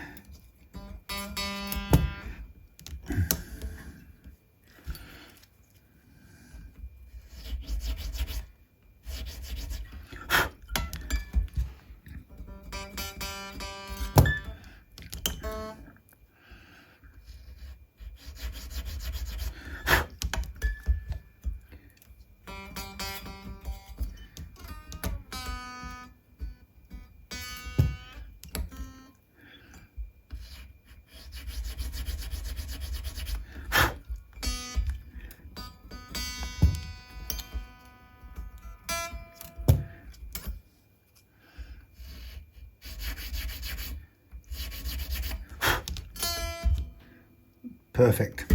Perfect.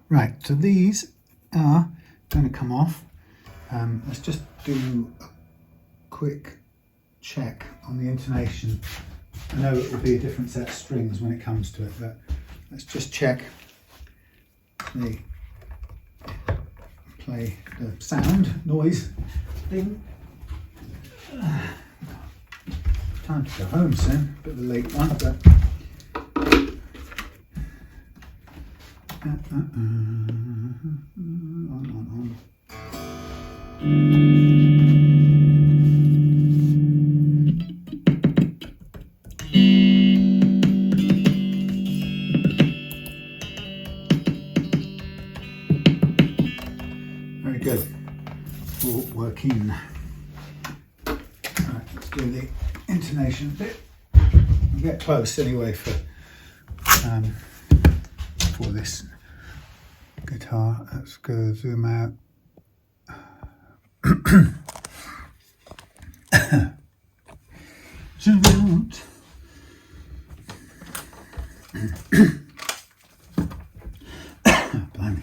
Right, so these are going to come off. Let's just do a quick check on the intonation. I know it will be a different set of strings when it comes to it, but let's just check the play the sound noise thing. Time to go home soon, bit of a late one, but on. Very good. All working. Right, let's do the intonation bit. We'll get close anyway for this guitar. Let's go zoom out. Zoom out. Blimey.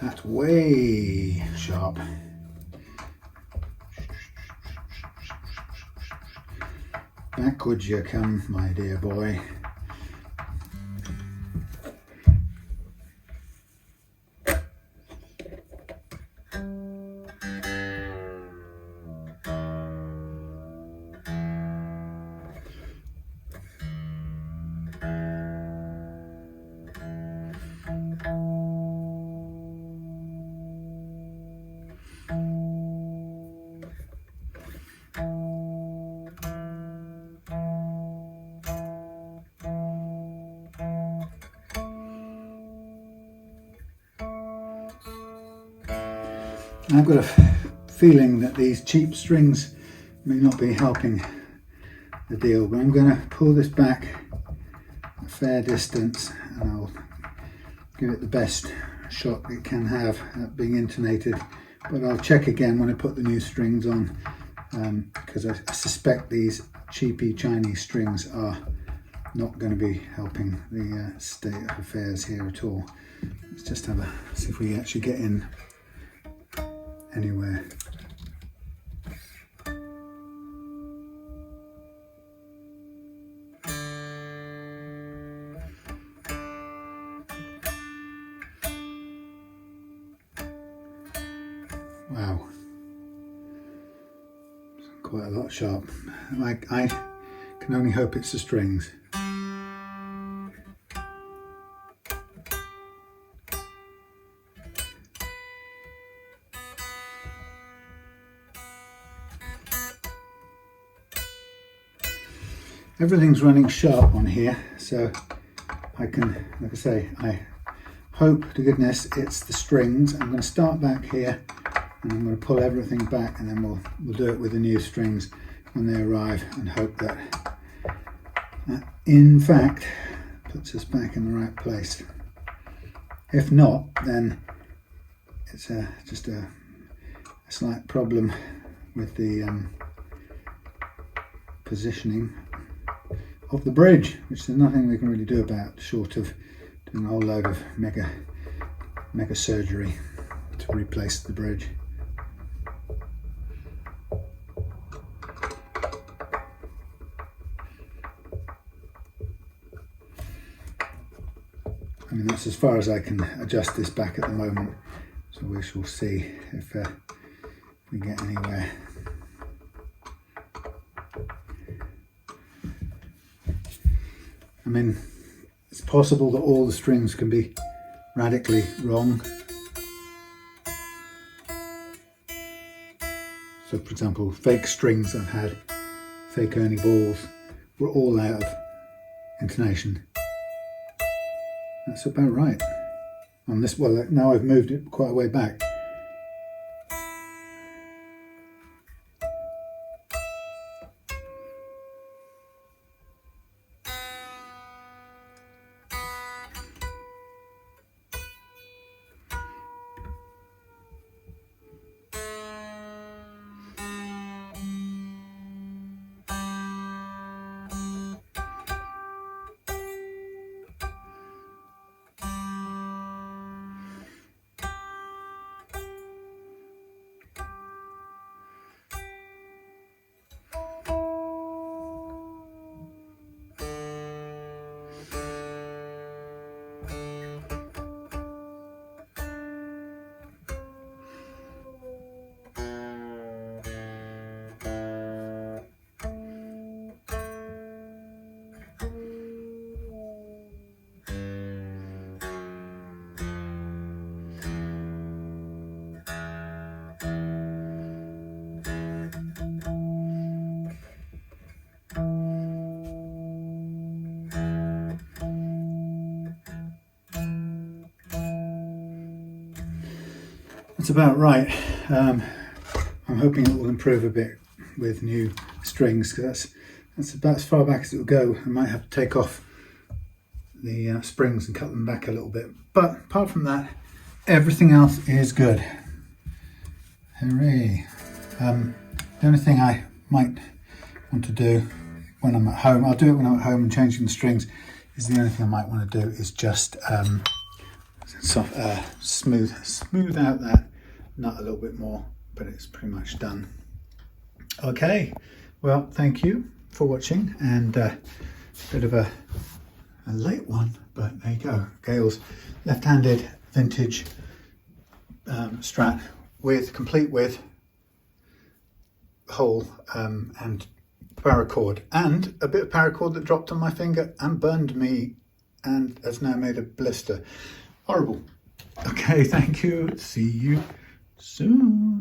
That's way sharp. Backwards you come, my dear boy. I've got a feeling that these cheap strings may not be helping the deal, but I'm going to pull this back a fair distance and I'll give it the best shot it can have at being intonated. But I'll check again when I put the new strings on, because I suspect these cheapy Chinese strings are not going to be helping the state of affairs here at all. Let's just have a see if we actually get in anywhere. Wow, quite a lot sharp. I can only hope it's the strings. everything's running sharp on here, so I can, like I say, I hope to goodness it's the strings. I'm going to start back here and I'm going to pull everything back, and then we'll do it with the new strings when they arrive, and hope that in fact puts us back in the right place. If not, then it's just a slight problem with the positioning of the bridge, which there's nothing we can really do about, short of doing a whole load of mega surgery to replace the bridge. I mean, that's as far as I can adjust this back at the moment, so we shall see if we get anywhere. I mean, it's possible that all the strings can be radically wrong. So for example, fake strings I've had, fake Ernie balls, were all out of intonation. That's about right. On this, well, now I've moved it quite a way back. That's about right. I'm hoping it will improve a bit with new strings, because that's about as far back as it will go. I might have to take off the springs and cut them back a little bit. But apart from that, everything else is good. Hooray. The only thing I might want to do when I'm at home, I'll do it when I'm at home and changing the strings, is the only thing I might want to do is just smooth out that nut a little bit more, but it's pretty much done. Okay, well, thank you for watching, and a bit of a late one, but there you go. Gail's left-handed vintage Strat complete with hole and paracord, and a bit of paracord that dropped on my finger and burned me and has now made a blister. Horrible. Okay, thank you. See you soon.